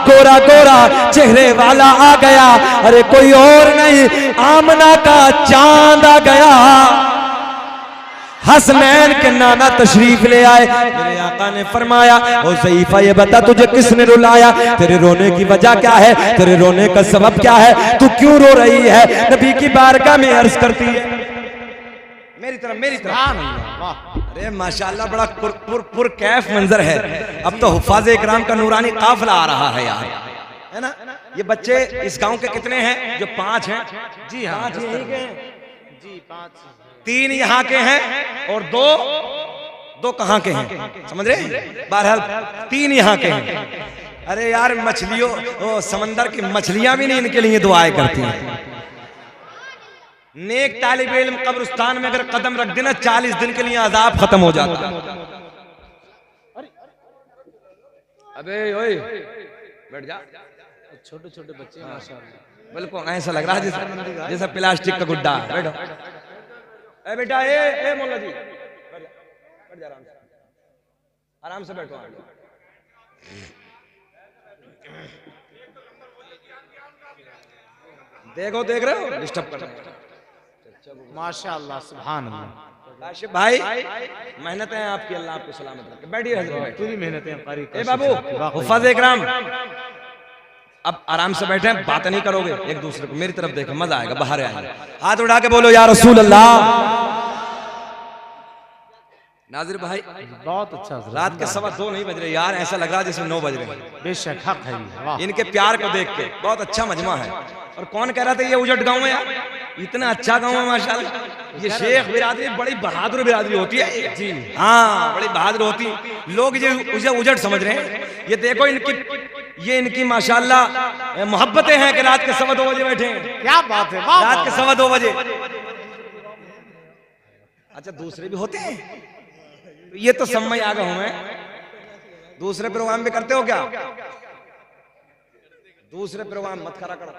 गोरा गोरा चेहरे वाला आ गया। अरे कोई और नहीं, आमना का चांद आ गया। हसनैन के नाना तशरीफ ले आए। मेरे आका ने फरमाया, ओ ज़ईफा ये बता तुझे किसने रुलाया, तेरे रोने की वजह क्या है, तेरे रोने का सबब क्या है, तू क्यों रो रही है। नबी की बारगाह में अर्ज करती है, मेरी तरफ मेरी तरफ। अरे माशाल्लाह बड़ा पुर कैफ मंजर है। अब तो हुफ़ाज़ इकराम का नूरानी काफिला आ रहा है यार, है ना। ये बच्चे इस गांव के कितने हैं? जो 5 हैं। जी हाँ, 5 यहीं के हैं जी, 5 3 यहाँ के हैं और दो कहाँ के हैं, समझ रहे? बहरहाल 3 यहाँ के हैं। अरे यार मछलियों, समंदर की मछलियां भी नहीं इनके लिए दुआएं करती हैं। नेक तालिब इल्म कब्रिस्तान में अगर कदम रख देना 40 दिन के लिए अजाब खत्म हो जाता है। अबे ओए बैठ जा, छोटे छोटे बच्चे माशाअल्लाह, बिल्कुल ऐसा लग रहा है जैसा प्लास्टिक का गुड्डा। बैठो ए बेटा, ए मोल्ला जी बैठ जा, आराम से बैठो। देखो, देख रहे हो डिस्टर्ब कर रहे हैं। माशाअल्लाह, सुभान अल्लाह। काशिफ भाई मेहनत है आपकी, अल्लाह आपको सलामत रखे। बैठिए हजरत, पूरी मेहनतें कारी। ए बाबू हुफ़ाज़ इकराम, अब आराम से बैठे, बात नहीं करोगे एक दूसरे को, मेरी तरफ देखो, मजा आएगा। बाहर आएगा, हाथ उठा के बोलो या रसूल अल्लाह। नाजिर भाई बहुत अच्छा, रात के 2:15 नहीं बज रहे यार, ऐसा लग रहा जैसे 9 बज रहे हैं। बेशक हक है, वाह। इनके प्यार को देख के बहुत अच्छा मजमा है। और कौन कह रहा था ये उजट गांव है यार, इतना अच्छा गांव है माशाल्लाह। ये शेख बिरादरी बड़ी बहादुर बिरादरी होती है जी, हाँ बड़ी बहादुर होती। लोग ये उजट समझ रहे हैं। ये देखो इनकी माशाल्लाह मोहब्बतें हैं कि रात के 2:15 बजे बैठे हैं। क्या बात है, वाह। रात के 2:15 बजे। अच्छा दूसरे भी होते हैं, ये तो समय आ गया हूं मैं। दूसरे प्रोग्राम भी करते हो क्या? दूसरे प्रोग्राम मत करा करो,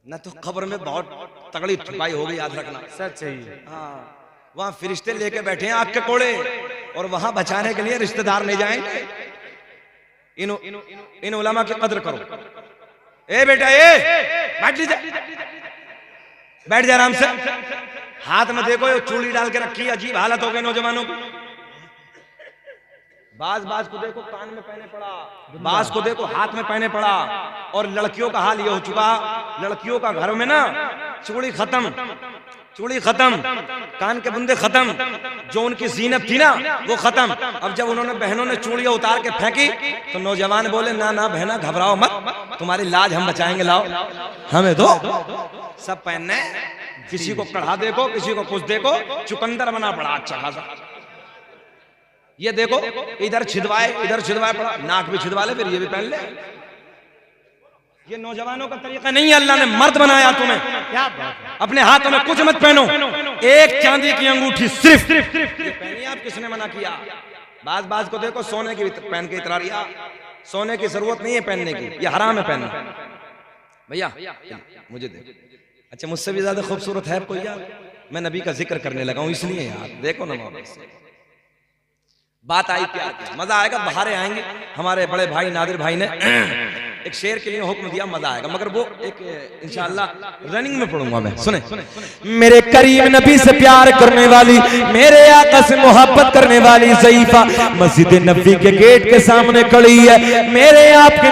न तो खबर में बहुत तगड़ी छुपाई हो गई, याद रखना। सच है। हाँ, वहां फरिश्ते लेके बैठे हैं आग के कोड़े, और वहां बचाने के लिए रिश्तेदार नहीं जाएंगे। इन उलमा की कदर करो। ए बेटा, बैठ लीजिए, बैठ जा आराम से। हाथ में देखो ये चूड़ी डाल के रखी, अजीब हालत हो गई नौजवानों की। बाज को देखो कान में पहने पड़ा, बाज को देखो हाथ में पहने पड़ा। और लड़कियों का हाल ये हो चुका, लड़कियों का घर में ना चूड़ी खत्म, कान के बुंदे खत्म, जो उनकी जीनत थी ना वो खत्म। अब जब उन्होंने बहनों ने चूड़ियां उतार के फेंकी तो नौजवान बोले ना ना बहना घबराओ मत, तुम्हारी लाज हम बचाएंगे, लाओ हमें दो। सब पहनने, किसी को कढ़ा देखो, किसी को कुछ देखो, चुकंदर बना पड़ा अच्छा खासा। ये देखो इधर छिदवाए पड़ा, नाक भी छिदवा ले, फिर ये भी पहन ले। ये नौजवानों का तरीका नहीं है। अल्लाह ने मर्द बनाया तुम्हें, क्या बात है। अपने हाथों में कुछ मत पहनो, एक चांदी की अंगूठी सिर्फ पहनिए। आप किसने मना किया? बाज को देखो सोने की पहन के इतरा रिया, सोने की जरूरत नहीं है पहनने की, ये हराम है पहनना। भैया मुझे देखो, अच्छा मुझसे भी ज्यादा खूबसूरत है कोई यार? मैं नबी का जिक्र करने लगा हूं इसलिए यार, देखो ना बात आई प्यार की, मजा आएगा। बाहर आएंगे, हमारे बड़े भाई नादिर भाई ने एक शेर के लिए हुक्म दिया, मजा आएगा, मगर वो एक इंशाअल्लाह रनिंग में पढ़ूंगा मैं। सुने, मेरे करीम नबी से प्यार करने वाली, मेरे आका से मोहब्बत करने वाली ज़ईफा मस्जिद नबी के गेट के सामने खड़ी है। मेरे आपके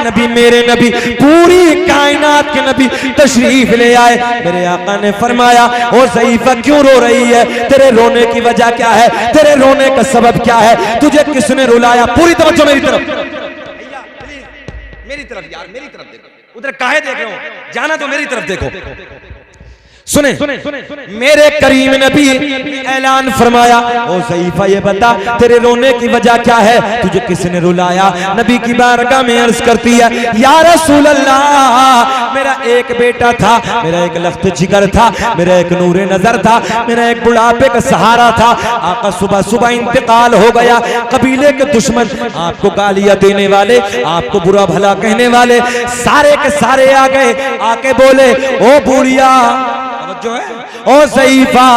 नबी मेरे नबी, पूरी कायनात के नबी तशरीफ ले आए। मेरे आका ने फरमाया, ओ ज़ईफा क्यों रो रही है, तेरे रोने की वजह क्या है, तेरे रोने का सबब क्या है, तुझे किसने रुलाया? पूरी तवज्जो मेरी तरफ, मेरी तरफ यार, मेरी तरफ देखो, उधर काहे देख रहे हो, जाना तो मेरी तरफ देखो। सुने मेरे करीम नबी ऐलान फरमाया, ओ सईफा ये बता तेरे रोने की वजह क्या है, तुझे किसने रुलाया। नबी की बारगाह में अर्ज करती है, या रसूल अल्लाह मेरा एक बेटा था, मेरा एक लख्त जिगर था, मेरा एक नूरे नजर था, मेरा एक बुढ़ापे का सहारा था। आका सुबह सुबह इंतकाल हो गया। कबीले के दुश्मन, आपको गालियां देने वाले, आपको बुरा भला कहने वाले सारे के सारे आ गए, आके बोले ओ बूढ़िया जो है, ओ सईफा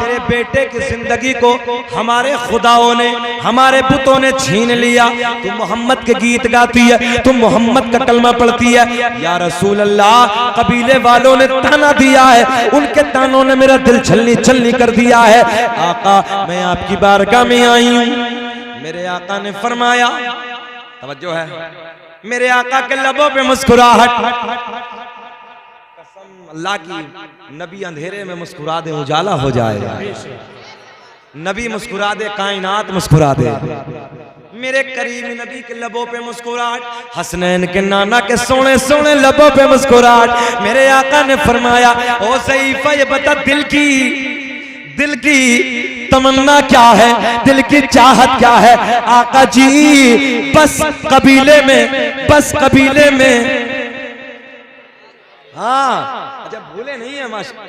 तेरे बेटे की जिंदगी को हमारे खुदाओं ने, हमारे बुतों ने छीन लिया। तुम मोहम्मद के गीत गाती है, तुम मोहम्मद का कलमा पढ़ती है। या रसूल अल्लाह कबीले वालों ने ताना दिया है, उनके तानों ने मेरा दिल छलनी छलनी कर दिया है। आका मैं आपकी बारगाह में आई हूं। मेरे आका ने फरमाया, तवज्जो है, मेरे आका के लबों पे मुस्कुराहट, अल्लाह की, नबी अंधेरे में मुस्कुरा दे उजाला हो जाएगा। नबी मुस्कुरा दे कायनात मुस्कुरा दे। मेरे करीम नबी के लबों पे मुस्कुराहट, हसनैन के नाना के सोने सोने लबों पे मुस्कुराहट। मेरे आका ने फरमाया, ओ सईफा ये बता दिल की तमन्ना क्या है, दिल की चाहत क्या है। आका जी बस कबीले में हाँ, अच्छा भूले नहीं है माशा।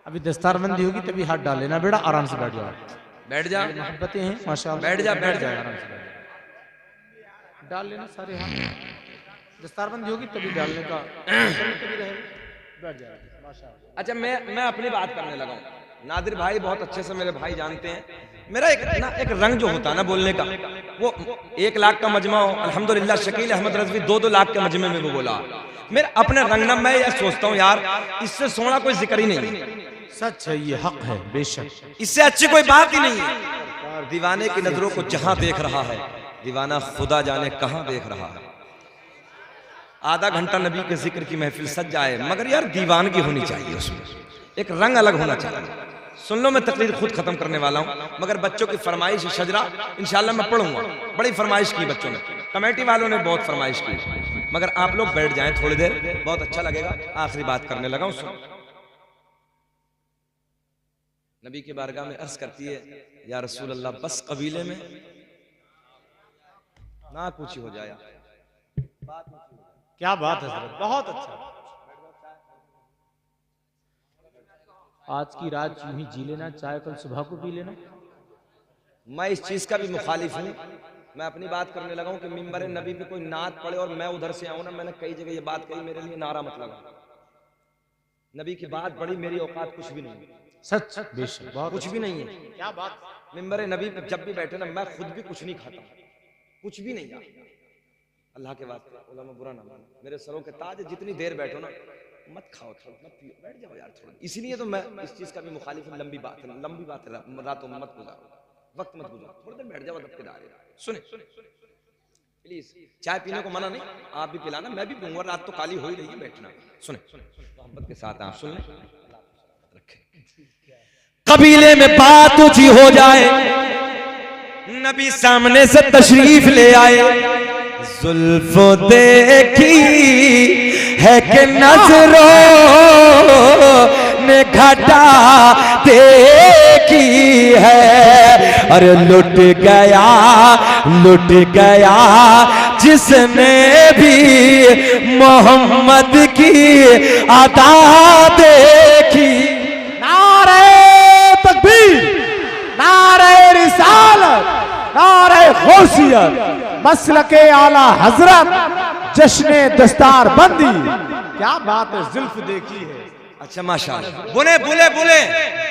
अभी दस्तारबंदी होगी तभी हाथ डाल लेना बेटा, आराम से बैठ जाओ, बैठ जा, मोहब्बतें हैं माशाअल्लाह, बैठ जा आराम से डाल लेना सारे हाथ। दस्तारबंदी होगी तभी डालने का, तभी रहेगा, बैठ जाओ माशाअल्लाह। अच्छा मैं अपनी बात करने लगा हूँ। नादिर भाई बहुत अच्छे से मेरे भाई जानते हैं, मेरा एक रंग जो होता है ना बोलने का, वो 1 लाख का मजमा हो, अल्हम्दुलिल्लाह शकील अहमद रज़वी 2-2 लाख के मजमे में वो बोला। मेरा अपने रंग ना, मैं ये सोचता हूँ यार इससे सोना कोई जिक्र ही नहीं। सच है, ये हक है बेशक, इससे अच्छी कोई बात ही नहीं है। दीवाने की नजरों को जहां देख रहा है, दीवाना खुदा जाने कहां देख रहा है। आधा घंटा नबी के जिक्र की महफिल सज जाए, मगर यार दीवानगी होनी चाहिए, उसमें एक रंग अलग होना चाहिए। सुन लो, मैं तकरीर खुद खत्म करने वाला हूं, मगर बच्चों की फरमाइश शजरा इंशाल्लाह मैं पढ़ूंगा। बड़ी फरमाइश की बच्चों ने, कमेटी वालों ने बहुत फरमाइश की, मगर आप लोग बैठ जाएं थोड़ी देर, बहुत अच्छा लगेगा। आखिरी बात करने लगा हूं। नबी की बारगाह में अर्ज करती है, या रसूल अल्लाह बस कबीले में ना कुछ हो जाए। क्या बात है सर, बहुत अच्छा। आज की रात यूं ही जी लेना, चाहे कल सुबह को पी लेना। मैं इस चीज का भी मुखालिफ हूँ। मैं अपनी बात करने लगा हूँ कि मिंबर नबी पे कोई नात पड़े और मैं उधर से आऊँ ना, मैंने कई जगह ये बात कही, मेरे लिए नारा मत लगा। नबी की बात बड़ी, मेरी औकात कुछ भी नहीं, सच बेशक कुछ भी नहीं है। क्या बात, मिंबर नबी पे जब भी बैठे ना, मैं खुद भी कुछ नहीं खाता, कुछ भी नहीं यार। अल्लाह के वास्ते उलमा बुरा ना मानो, मेरे सरों के ताज, जितनी देर बैठो ना मत खाओ, मत पियो, बैठ जाओ यार थोड़ा। इसीलिए तो मैं इस चीज का भी मुखालिफ हूं। लंबी बात है, रातों में मत गुजारो, वक्त मत गुजारो, थोड़ी देर बैठ जाओ अदब के दायरे। सुने प्लीज, चाय पीने को मना नहीं, आप भी पिलाना, मैं भी पीऊंगा, रात तो काली हो ही रही है, बैठना। सुने मोहब्बत के साथ आप सुन लें। कबीले में बात ऊंची हो जाए, नबी सामने से तशरीफ ले आए। जुल्फो देखी है कि नजरों ने घटा देखी है, अरे लुट गया जिसने भी मोहम्मद की अदा देखी। नारे तकबीर, नारे रिसालत, नारे गौसियत, मसलके आला हजरत, जश्ने दस्तार बंदी। क्या बात है, जुल्फ देखी है। अच्छा माशाअल्लाह,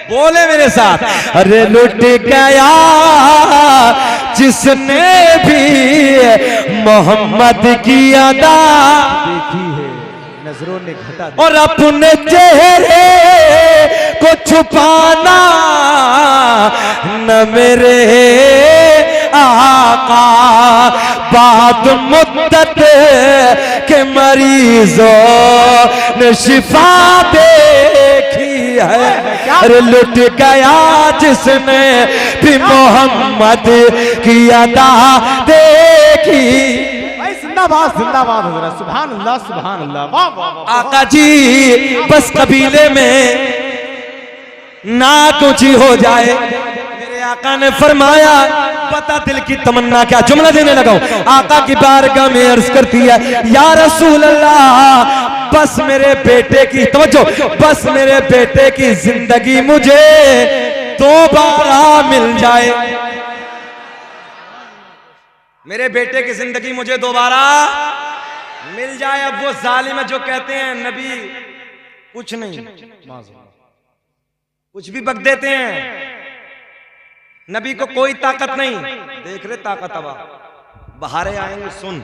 बोले मेरे साथ। अरे लुट गया जिसने भी मोहम्मद की अदा देखी है, नजरों ने घटा देखी। और अपने चेहरे को छुपाना न मेरे आका, बाद मुद्दत के मरीजों ने शिफा देखी है। अरे लुट गया जिसने भी मोहम्मद की अदा देखी की। भाई जिंदाबाद जिंदाबाद हजरत, सुभान अल्लाह सुभान अल्लाह, वाह वाह वाह। आका जी बस कबीले में नाक ऊंची हो जाए। मेरे आका ने फरमाया पता दिल की तमन्ना क्या, जुमला देने लगा हूं। आका की बारगाह में अर्ज करती है या रसूल अल्लाह बस मेरे बेटे की, तवज्जो, बस मेरे बेटे की जिंदगी मुझे दोबारा मिल जाए। मेरे बेटे की जिंदगी मुझे दोबारा मिल जाए। अब वो जालिम है जो कहते हैं नबी कुछ नहीं, कुछ भी बक देते हैं, नबी को कोई ताकत नहीं। देख रहे ताकत अब बहारे आएंगे, सुन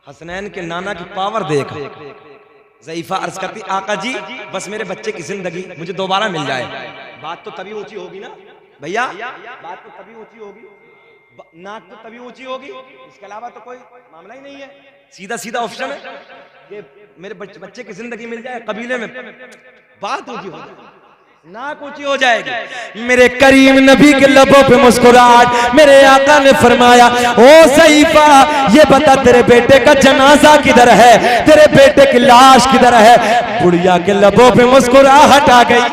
हसनैन के नाना की पावर देख। ज़ईफा अर्ज करती आका जी बस मेरे बच्चे की जिंदगी मुझे दोबारा मिल जाए। बात तो तभी ऊंची होगी ना भैया, बात तो तभी ऊंची होगी, नाक तो तभी ऊंची होगी, इसके अलावा तो कोई मामला ही नहीं है। सीधा सीधा ऑप्शन है कि मेरे बच्चे की जिंदगी मिल जाए, कबीले में बात ऊंची होगी, नाक ऊंची हो जाएगी। मेरे करीम नबी के लबों पे मुस्कुराहट। मेरे आका ने फरमाया ओ ज़ईफा ये बता तेरे बेटे का जनाजा किधर है, तेरे बेटे की लाश किधर है। बुढ़िया के लबों पे मुस्कुराहट आ गई।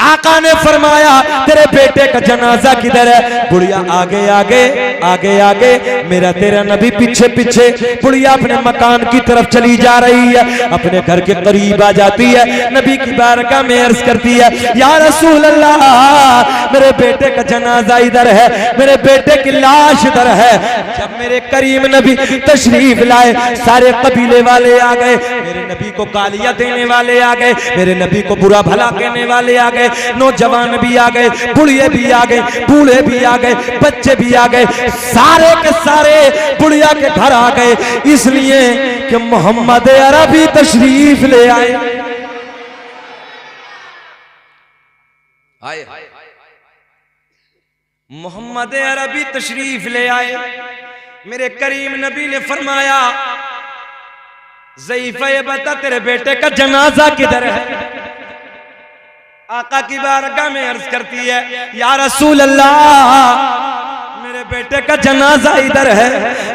आका ने फरमाया तेरे बेटे का जनाजा किधर है। बुढ़िया आगे आगे आगे आगे, मेरा तेरा नबी पीछे पीछे। बुढ़िया अपने मकान की तरफ चली जा रही है, अपने घर के करीब आ जाती है। नबी की बारगाह में अर्ज करती है या रसूल अल्लाह मेरे बेटे का जनाजा इधर है, मेरे बेटे की लाश इधर है। जब मेरे करीम नबी तशरीफ लाए सारे कबीले वाले आ गए, मेरे नबी को गालियां देने वाले आ गए, मेरे नबी को बुरा भला कहने वाले आ गए, नौजवान भी आ गए, बुढ़िए भी आ गए, बूढ़े भी आ गए, बच्चे भी आ गए, सारे के सारे बुढ़िया के घर आ गए, इसलिए कि मोहम्मद अरबी तशरीफ ले आए। मोहम्मद अरबी तशरीफ ले आए। मेरे करीम नबी ने फरमाया ज़ईफा ये बता तेरे बेटे का जनाजा किधर है। आका की बारगाह में अर्ज करती है या रसूल अल्लाह मेरे बेटे का जनाजा इधर है,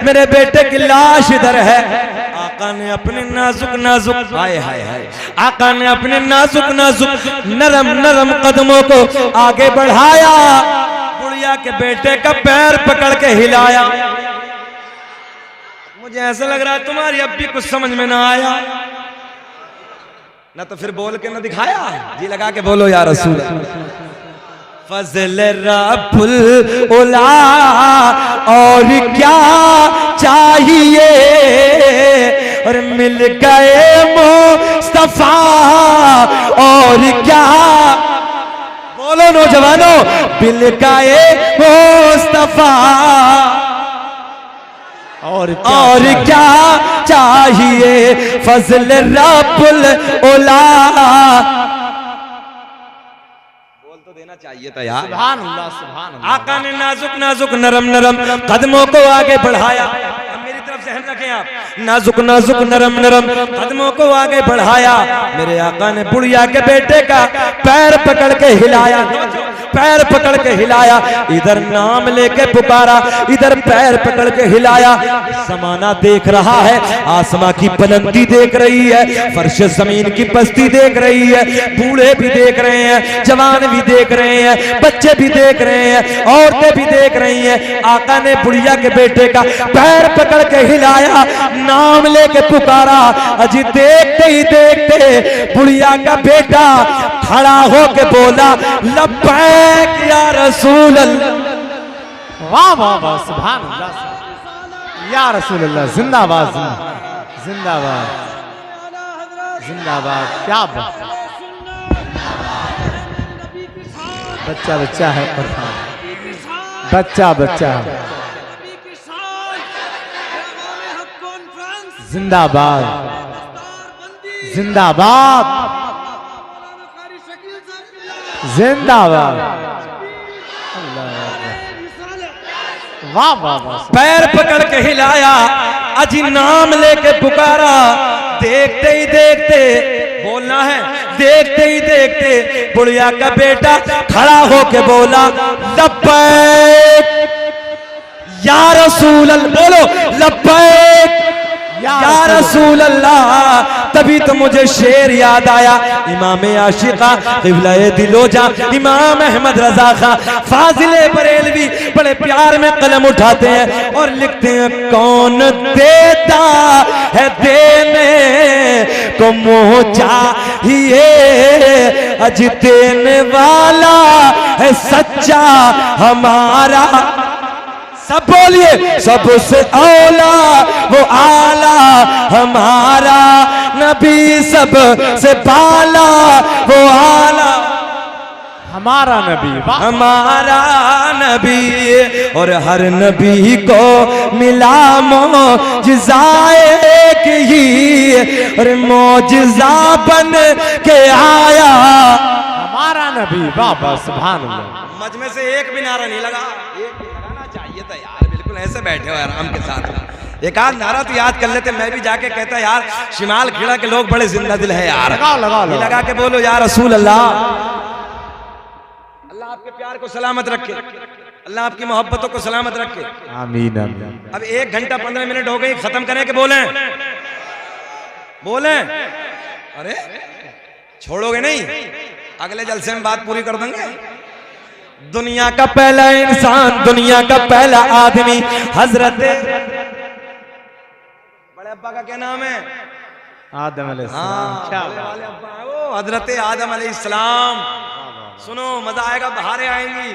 मेरे बेटे की लाश इधर है। आका ने अपने नाजुक नाजुक हाय हाय हाय, आका ने अपने नाजुक नाजुक नरम नरम कदमों को आगे बढ़ाया, बुढ़िया के बेटे का पैर पकड़ के हिलाया। मुझे ऐसा लग रहा है तुम्हारी अब भी कुछ समझ में ना आया ना, तो फिर बोल के ना दिखाया, जी लगा के बोलो या रसूल। फजल रब्बुल उला और क्या चाहिए, और मिल गए मुस्तफा और क्या, बोलो नौजवानों, मिल गए मुस्तफा और क्या चाहिए, फजल रब्बुल उला। बोल तो देना चाहिए था यार। सुभान अल्लाह सुभान अल्लाह। आका ने नाजुक नाजुक नरम नरम कदमों को आगे बढ़ाया। मेरी तरफ ध्यान रखें आप, नाजुक नाजुक नरम नरम कदमों को आगे बढ़ाया। मेरे आका ने बुढ़िया के बेटे का पैर पकड़ के हिलाया, पैर पकड़ के हिलाया, इधर नाम लेके पुकारा, इधर पैर पकड़ के हिलाया। समाना देख रहा है, आसमां की बुलंदी देख रही है, फर्श जमीन की पस्ती देख रही है, बूढ़े भी देख रहे हैं, जवान भी देख रहे हैं, बच्चे भी देख रहे हैं, औरतें भी देख रही हैं। आका ने बुढ़िया के बेटे का पैर पकड़ के हिलाया, नाम लेके पुकारा। अजी देखते ही देखते बुढ़िया का बेटा खड़ा होके बोला लब्बैक या रसूल अल्लाह। वाह वाह वाह सुभान अल्लाह या रसूल अल्लाह। जिंदाबाद जिंदाबाद जिंदाबाद। क्या बात, बच्चा बच्चा है, बच्चा बच्चा है। जिंदाबाद जिंदाबाद जिंदाबाद। वाह वाह वाह। पैर पकड़ के हिलाया, अजी नाम लेके पुकारा। देखते ही देखते बोलना है, देखते ही देखते बुढ़िया का बेटा खड़ा होके बोला लब्बैक या रसूल अल्लाह, बोलो लब्बैक या रसूल अल्लाह। तभी तो मुझे शेर याद आया, इमाम आशिका क़िबला-ए दिलोजा इमाम अहमद रजा खां फाजिले बरेलवी बड़े प्यार में कलम उठाते हैं और लिखते हैं, कौन देता है देने को मुँह चाहिए, अज देने वाला है सच्चा हमारा। सब बोलिए, सबसे औला वो आला हमारा नबी, सबसे बाला वो आला हमारा नबी, हमारा नबी। और हर नबी को मिला मौजिज़ाए एक ही, और मौजिज़ा बन के आया हमारा नबी। वाह सुभान अल्लाह। मजमे से एक भी नारा नहीं लगा, एक भी लगाना चाहिए था यार। बिल्कुल ऐसे बैठे हो आराम के साथ, एक आध नारा तो याद कर लेते। मैं भी जाके कहता यार, शिमाल खेड़ा के लोग बड़े जिंदा दिल है यार। लगाओ लगा के बोलो या रसूल अल्लाह। अल्लाह आपके प्यार को सलामत रखे, अल्लाह आपकी मोहब्बतों को सलामत रखे। आमीन आमीन। अब 1 घंटा 15 मिनट हो गई, खत्म करें कि बोले? अरे छोड़ोगे नहीं, अगले जलसे में बात पूरी कर देंगे। दुनिया का पहला इंसान, दुनिया का पहला आदमी हजरत बड़े अब्बा का क्या नाम है? आदम अलैहिस्सलाम। क्या वाले अब्बा है वो, हजरत आदम अलैहिस्सलाम। सुनो मजा आएगा, बहारें आएंगी।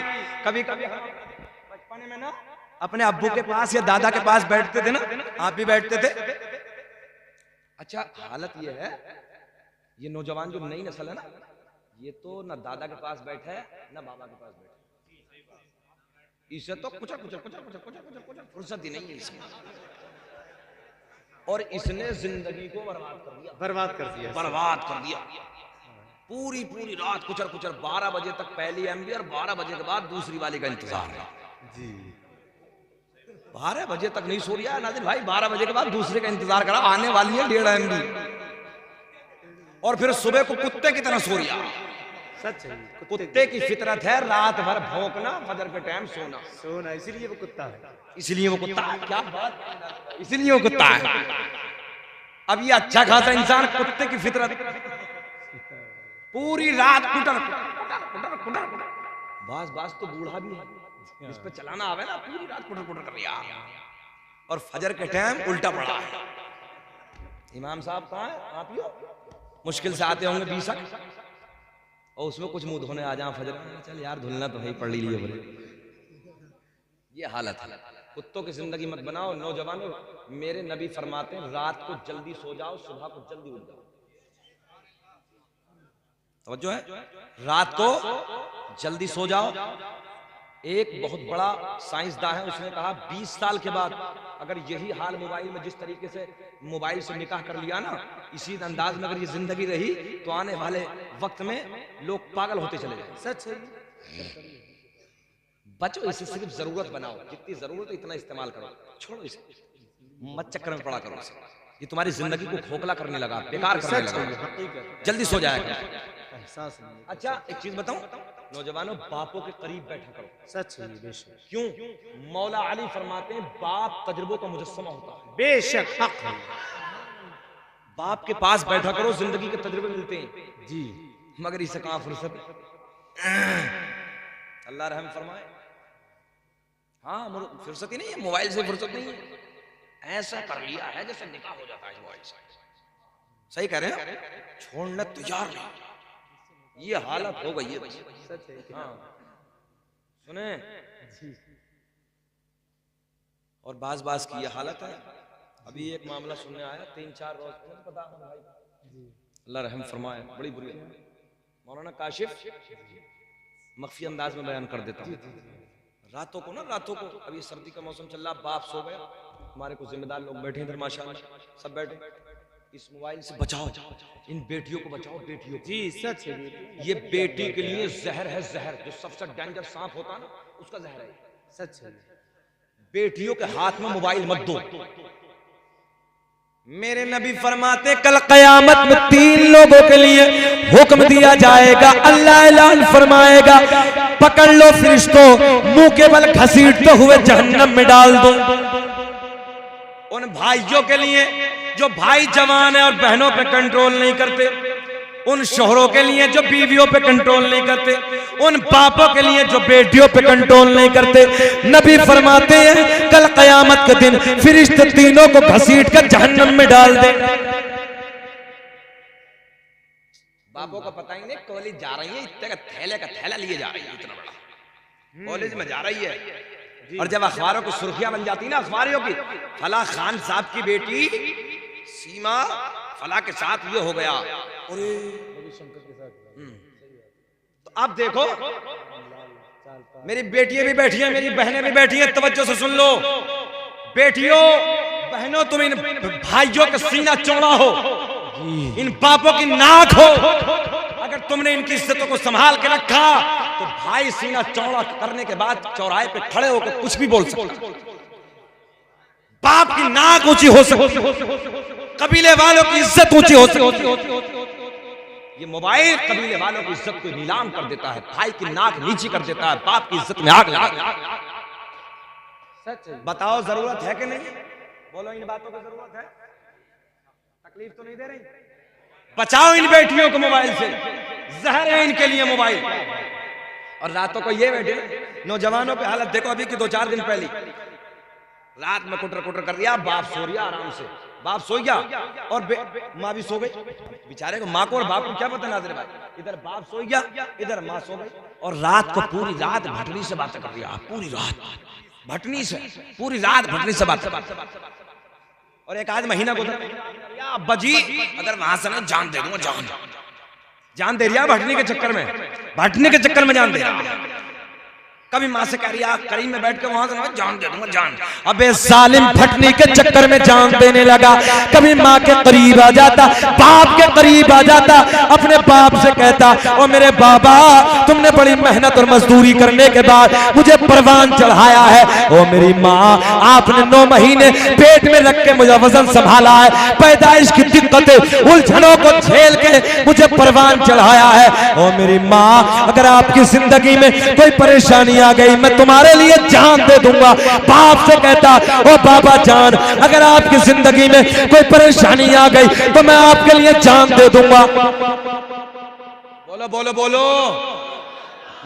कभी कभी बचपन में ना अपने अब्बू के पास या दादा के पास बैठते थे ना, आप भी बैठते थे। अच्छा हालत ये है, ये नौजवान जो नई नस्ल है ना, ये तो ना दादा के पास बैठा है ना बाबा के पास बैठा है। इसे तो कुछ फुर्सत ही नहीं है इसमें, और इसने जिंदगी को बर्बाद कर दिया। पूरी रात कुचर 12 बजे तक पहली एमबी और 12 बजे के बाद दूसरी वाली का इंतजार जी। 12 बजे तक नहीं सो रहा है नादिर भाई, 12 बजे के बाद दूसरे का इंतजार करा, आने वाली है 1.5 एमबी। और फिर सुबह को कुत्ते की तरह सो रहा। सच है, कुत्ते की फितरत है रात भर भौंकना, फजर के टाइम सोना। इसीलिए वो कुत्ता है, इसलिए वो कुत्ता है। क्या बात, इसलिए वो कुत्ता है। अब ये अच्छा खासा इंसान कुत्ते की फितरत, पूरी रात कुटर बास तो बूढ़ा भी है, इस पे चलाना आवे ना, पूरी रात कुटर कर रहा, और फजर के टाइम उल्टा पड़ा है। इमाम साहब कहाँ है? आप ही हो, मुश्किल से आते होंगे 20, और उसमें कुछ मुंह धोने आ जाए फजर में, चल यार धुलना तो है, पढ़ लिए बोले। ये हालत है। कुत्तों की जिंदगी मत बनाओ नौजवानों। मेरे नबी फरमाते हैं, रात को जल्दी सो जाओ, सुबह को जल्दी उठ जाओ। तवज्जो है, रात को जल्दी सो जाओ। एक बहुत बड़ा साइंसदान है, उसने कहा 20 साल के बाद अगर यही हाल मोबाइल में, जिस तरीके से मोबाइल से निकाह कर लिया ना, इसी अंदाज में अगर ये जिंदगी रही तो आने वाले वक्त में लोग पागल होते चले जाएंगे। सच है। बचो इसे, सिर्फ जरूरत बनाओ, जितनी जरूरत है इतना इस्तेमाल करो, छोड़ो इसे, मत चक्कर में पड़ा करो इसे। ये तुम्हारी जिंदगी को खोखला करने लगा, बेकार करने लगा। जल्दी सो जाएगा। अच्छा एक चीज बताऊं नौजवानों, बापों के करीब बैठा करो। सच है बेशक। क्यों? मौला अली फरमाते हैं, बाप तजुर्बों का मुजस्समा होता है। बेशक हक है। बाप के पास बैठा करो, जिंदगी के तजुर्बे मिलते हैं जी, मगर इसे कहां फुर्सत। अल्लाह रहम फरमाए। हाँ फुर्सत ही नहीं है, मोबाइल से फुर्सत नहीं है। ऐसा कर लिया है जैसे निकाह हो जाता है मोबाइल से। सही कह रहे हैं, छोड़ने तैयार नहीं, ये हालत हो गई है। सच है। हाँ सुने, और बास की ये हालत है। अभी एक मामला सुनने आया, 3-4 रोज पता भाई, अल्लाह रहम फरमाए, बड़ी बुरी मौलाना काशिफ मख्फी अंदाज में बयान कर देता हूँ। रातों को, अभी सर्दी का मौसम चल रहा, बाप सो गया, हमारे कुछ जिम्मेदार लोग बैठे इधर माशाल्लाह, सब बैठे, इस मोबाइल से बचाओ, इन बेटियों को बचाओ, बेटियों को। जी सच है, ये बेटी के लिए जहर है, जहर जो सबसे डेंजर सांप होता है ना, उसका जहर है। सच है। बेटियों के हाथ में मोबाइल मत दो। मेरे नबी फरमाते, कल कयामत में 3 लोगों के लिए हुक्म दिया जाएगा, अल्लाह ऐलान फरमाएगा, पकड़ लो फरिश्तों, मुंह के बल घसीटते हुए जहन्नम में डाल दो। उन भाइयों के लिए जो भाई जवान है और बहनों पे कंट्रोल नहीं करते, उन शोहरों के लिए जो बीवियों पे कंट्रोल नहीं करते, उन बापों के लिए जो बेटियों पे कंट्रोल नहीं करते। नबी फरमाते हैं कल कयामत के दिन फरिश्ते तीनों को घसीट कर जहन्नम में डाल दे। बापों को पता ही नहीं, कॉलेज जा रही है, इतने का थैला लिए जा रही है, इतना बड़ा कॉलेज में जा रही है। और जब अखबारों की सुर्खियां बन जाती ना अखबारियों की, फला खान साहब की बेटी सीमा फला के साथ ये हो गया, तो अब देखो मेरी बेटियां भी बैठी हैं, मेरी बहनें भी बैठी हैं, तवज्जो से सुन लो। बेटियों बहनों, तुम इन भाइयों का सीना चौड़ा हो, इन बापों की नाक हो। अगर तुमने इनकी इज्जतों को संभाल के रखा तो भाई सीना चौड़ा करने के बाद चौराहे पे खड़े होकर कुछ भी बोल सकता, बाप की नाक ऊंची हो सकती, कबीले वालों की इज्जत ऊंची हो सकती। ये मोबाइल कबीले वालों की इज्जत को नीलाम कर देता है, भाई की नाक नीची कर देता है, बाप की इज्जत में आग लगा। बताओ जरूरत है कि नहीं? बोलो इन बातों की जरूरत है? तकलीफ तो नहीं दे रही? बचाओ इन बेटियों को मोबाइल से, जहर है इनके लिए मोबाइल। और रातों को ये बैठे नौजवानों पे हालत देखो, अभी की 2-4 दिन पहले रात में कुटर कुटर कर दिया, बाप सो रिया आराम से, बाप सो गया और माँ भी सो गई। बेचारे को, माँ को और बाप को क्या पता नाज़िर भाई, इधर बाप सो गया, इधर माँ सो गई, और रात को पूरी रात भटनी से बातें कर रही, पूरी रात भटनी से, पूरी रात भटनी से बातें। और एक आध महीना गुजर, अब्बा जी अगर वहां से ना जान दे दूंगा, जान दे रही भटनी के चक्कर में, भटनी के चक्कर में जान दे रहा। कभी माँ से कह रही करीब में बैठ के वहां से ना जान दे दूंगा, जान। अबे सालिम भटनी के चक्कर में जान देने लगा। कभी माँ के करीब आ जाता, बाप के करीब आ जाता, अपने बाप से कहता ओ मेरे बाबा, तुमने बड़ी मेहनत और मजदूरी करने के बाद मुझे परवान चढ़ाया है। ओ मेरी माँ, आपने 9 महीने पेट में रख के मुझे वजन संभाला है, पैदाइश की दिक्कतें उलझनों को झेल के मुझे परवान चढ़ाया है। ओ मेरी माँ, अगर आपकी जिंदगी में कोई परेशानी आ गई, मैं तुम्हारे लिए जान दे दूंगा। बाप से कहता ओ बाबा जान, अगर आपकी जिंदगी में कोई परेशानी आ गई तो मैं आपके लिए जान दे दूंगा। बोलो बोलो बोलो।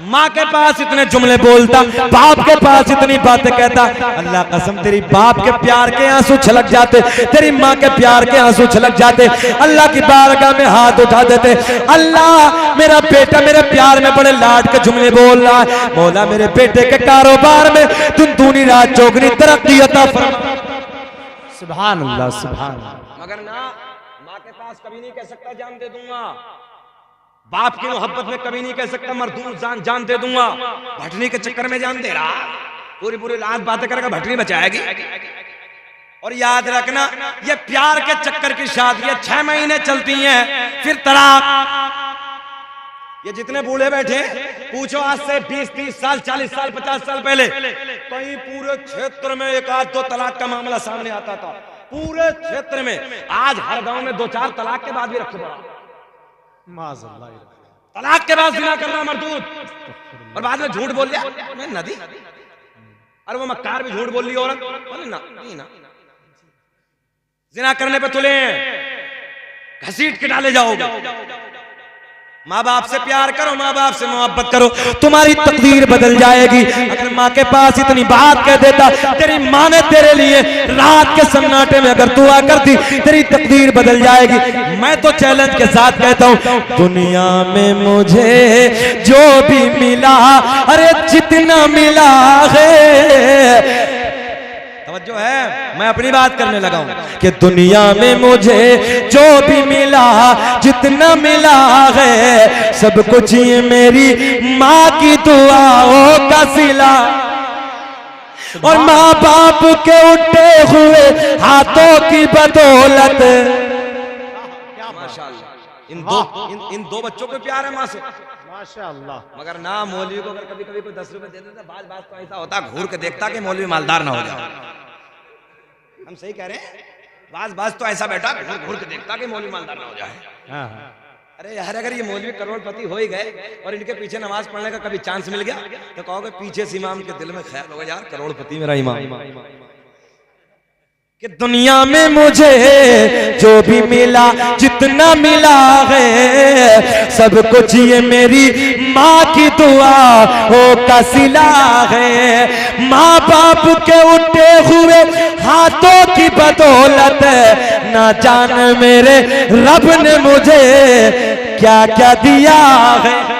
माँ के पास इतने जुमले बोलता, बाप के पास इतनी बातें कहता। अल्लाह कसम, तेरी बाप के प्यार के आंसू छलक जाते, तेरी माँ के प्यार के आंसू छलक जाते। अल्लाह की बारगाह में हाथ उठा देते, अल्लाह मेरा बेटा मेरे प्यार में बड़े लाड के जुमले बोल रहा है, मौला मेरे बेटे के कारोबार में तुम दूनी रात चौगनी तरक्की अता फरमा। सुभान अल्लाह, सुभान अल्लाह। मगर ना, माँ के पास कभी नहीं कह सकता जान दे दूंगा, बाप की मोहब्बत में कभी नहीं कह सकता मरदूर जान दे दूंगा। भटनी के चक्कर में जान दे रहा, पूरी पूरी रात बातें करेगा, भटनी बचाएगी। और याद रखना, ये प्यार के चक्कर की शादियां 6 महीने चलती हैं, फिर तलाक। ये जितने बूढ़े बैठे पूछो, आज से 20-30 साल, 40 साल, 50 साल पहले कहीं पूरे क्षेत्र में 1-2 तलाक का मामला सामने आता था, पूरे क्षेत्र में। आज हर गांव में 2-4 तलाक के बाद भी रखे पड़ा, तलाक के बाद जिना करना मरदूद, और बाद में झूठ बोल दिया मैं नदी। अरे वो मक्कार भी झूठ बोल रही औरत, बोले ना नहीं ना, जिना करने पे तुले घसीट के डाले जाओगे। माँ बाप से प्यार करो, माँ बाप से मोहब्बत करो, तुम्हारी तकदीर बदल जाएगी। अगर माँ के पास इतनी बात कह देता, तेरी माँ ने तेरे लिए रात के सन्नाटे में अगर दुआ करती, तेरी तकदीर बदल जाएगी। मैं तो चैलेंज के साथ कहता हूँ, दुनिया में मुझे जो भी मिला, अरे जितना मिला है, जो है मैं अपनी बात करने लगा हूं कि दुनिया में मुझे जो भी मिला, जितना मिला है, सब कुछ ये मेरी माँ की दुआओं का सिला, और माँ बाप के उठे हुए हाथों की बदौलत। माशाअल्लाह, इन दो बच्चों को प्यार है माँ से, माशाअल्लाह। मगर ना, मौलवी को अगर कभी कभी कोई 10 रुपए दे देता, बात तो ऐसा होता घूर के देखता कि मौलवी मालदार ना हो जाए। हम सही कह रहे हैं, बाज तो ऐसा बैठा घूर के देखता कि मौलवी मालदार ना हो जाए। अरे यार अगर ये मौलवी करोड़पति हो ही गए और इनके पीछे नमाज पढ़ने का कभी चांस मिल गया तो कहोगे पीछे से इमाम के दिल में ख्याल होगा यार करोड़पति मेरा इमाम। कि दुनिया में मुझे जो भी मिला जितना मिला है सब कुछ ये मेरी माँ की दुआ हो का सिला है। माँ बाप के उठे हुए हाथों की बदौलत ना जान मेरे रब ने मुझे क्या क्या दिया है।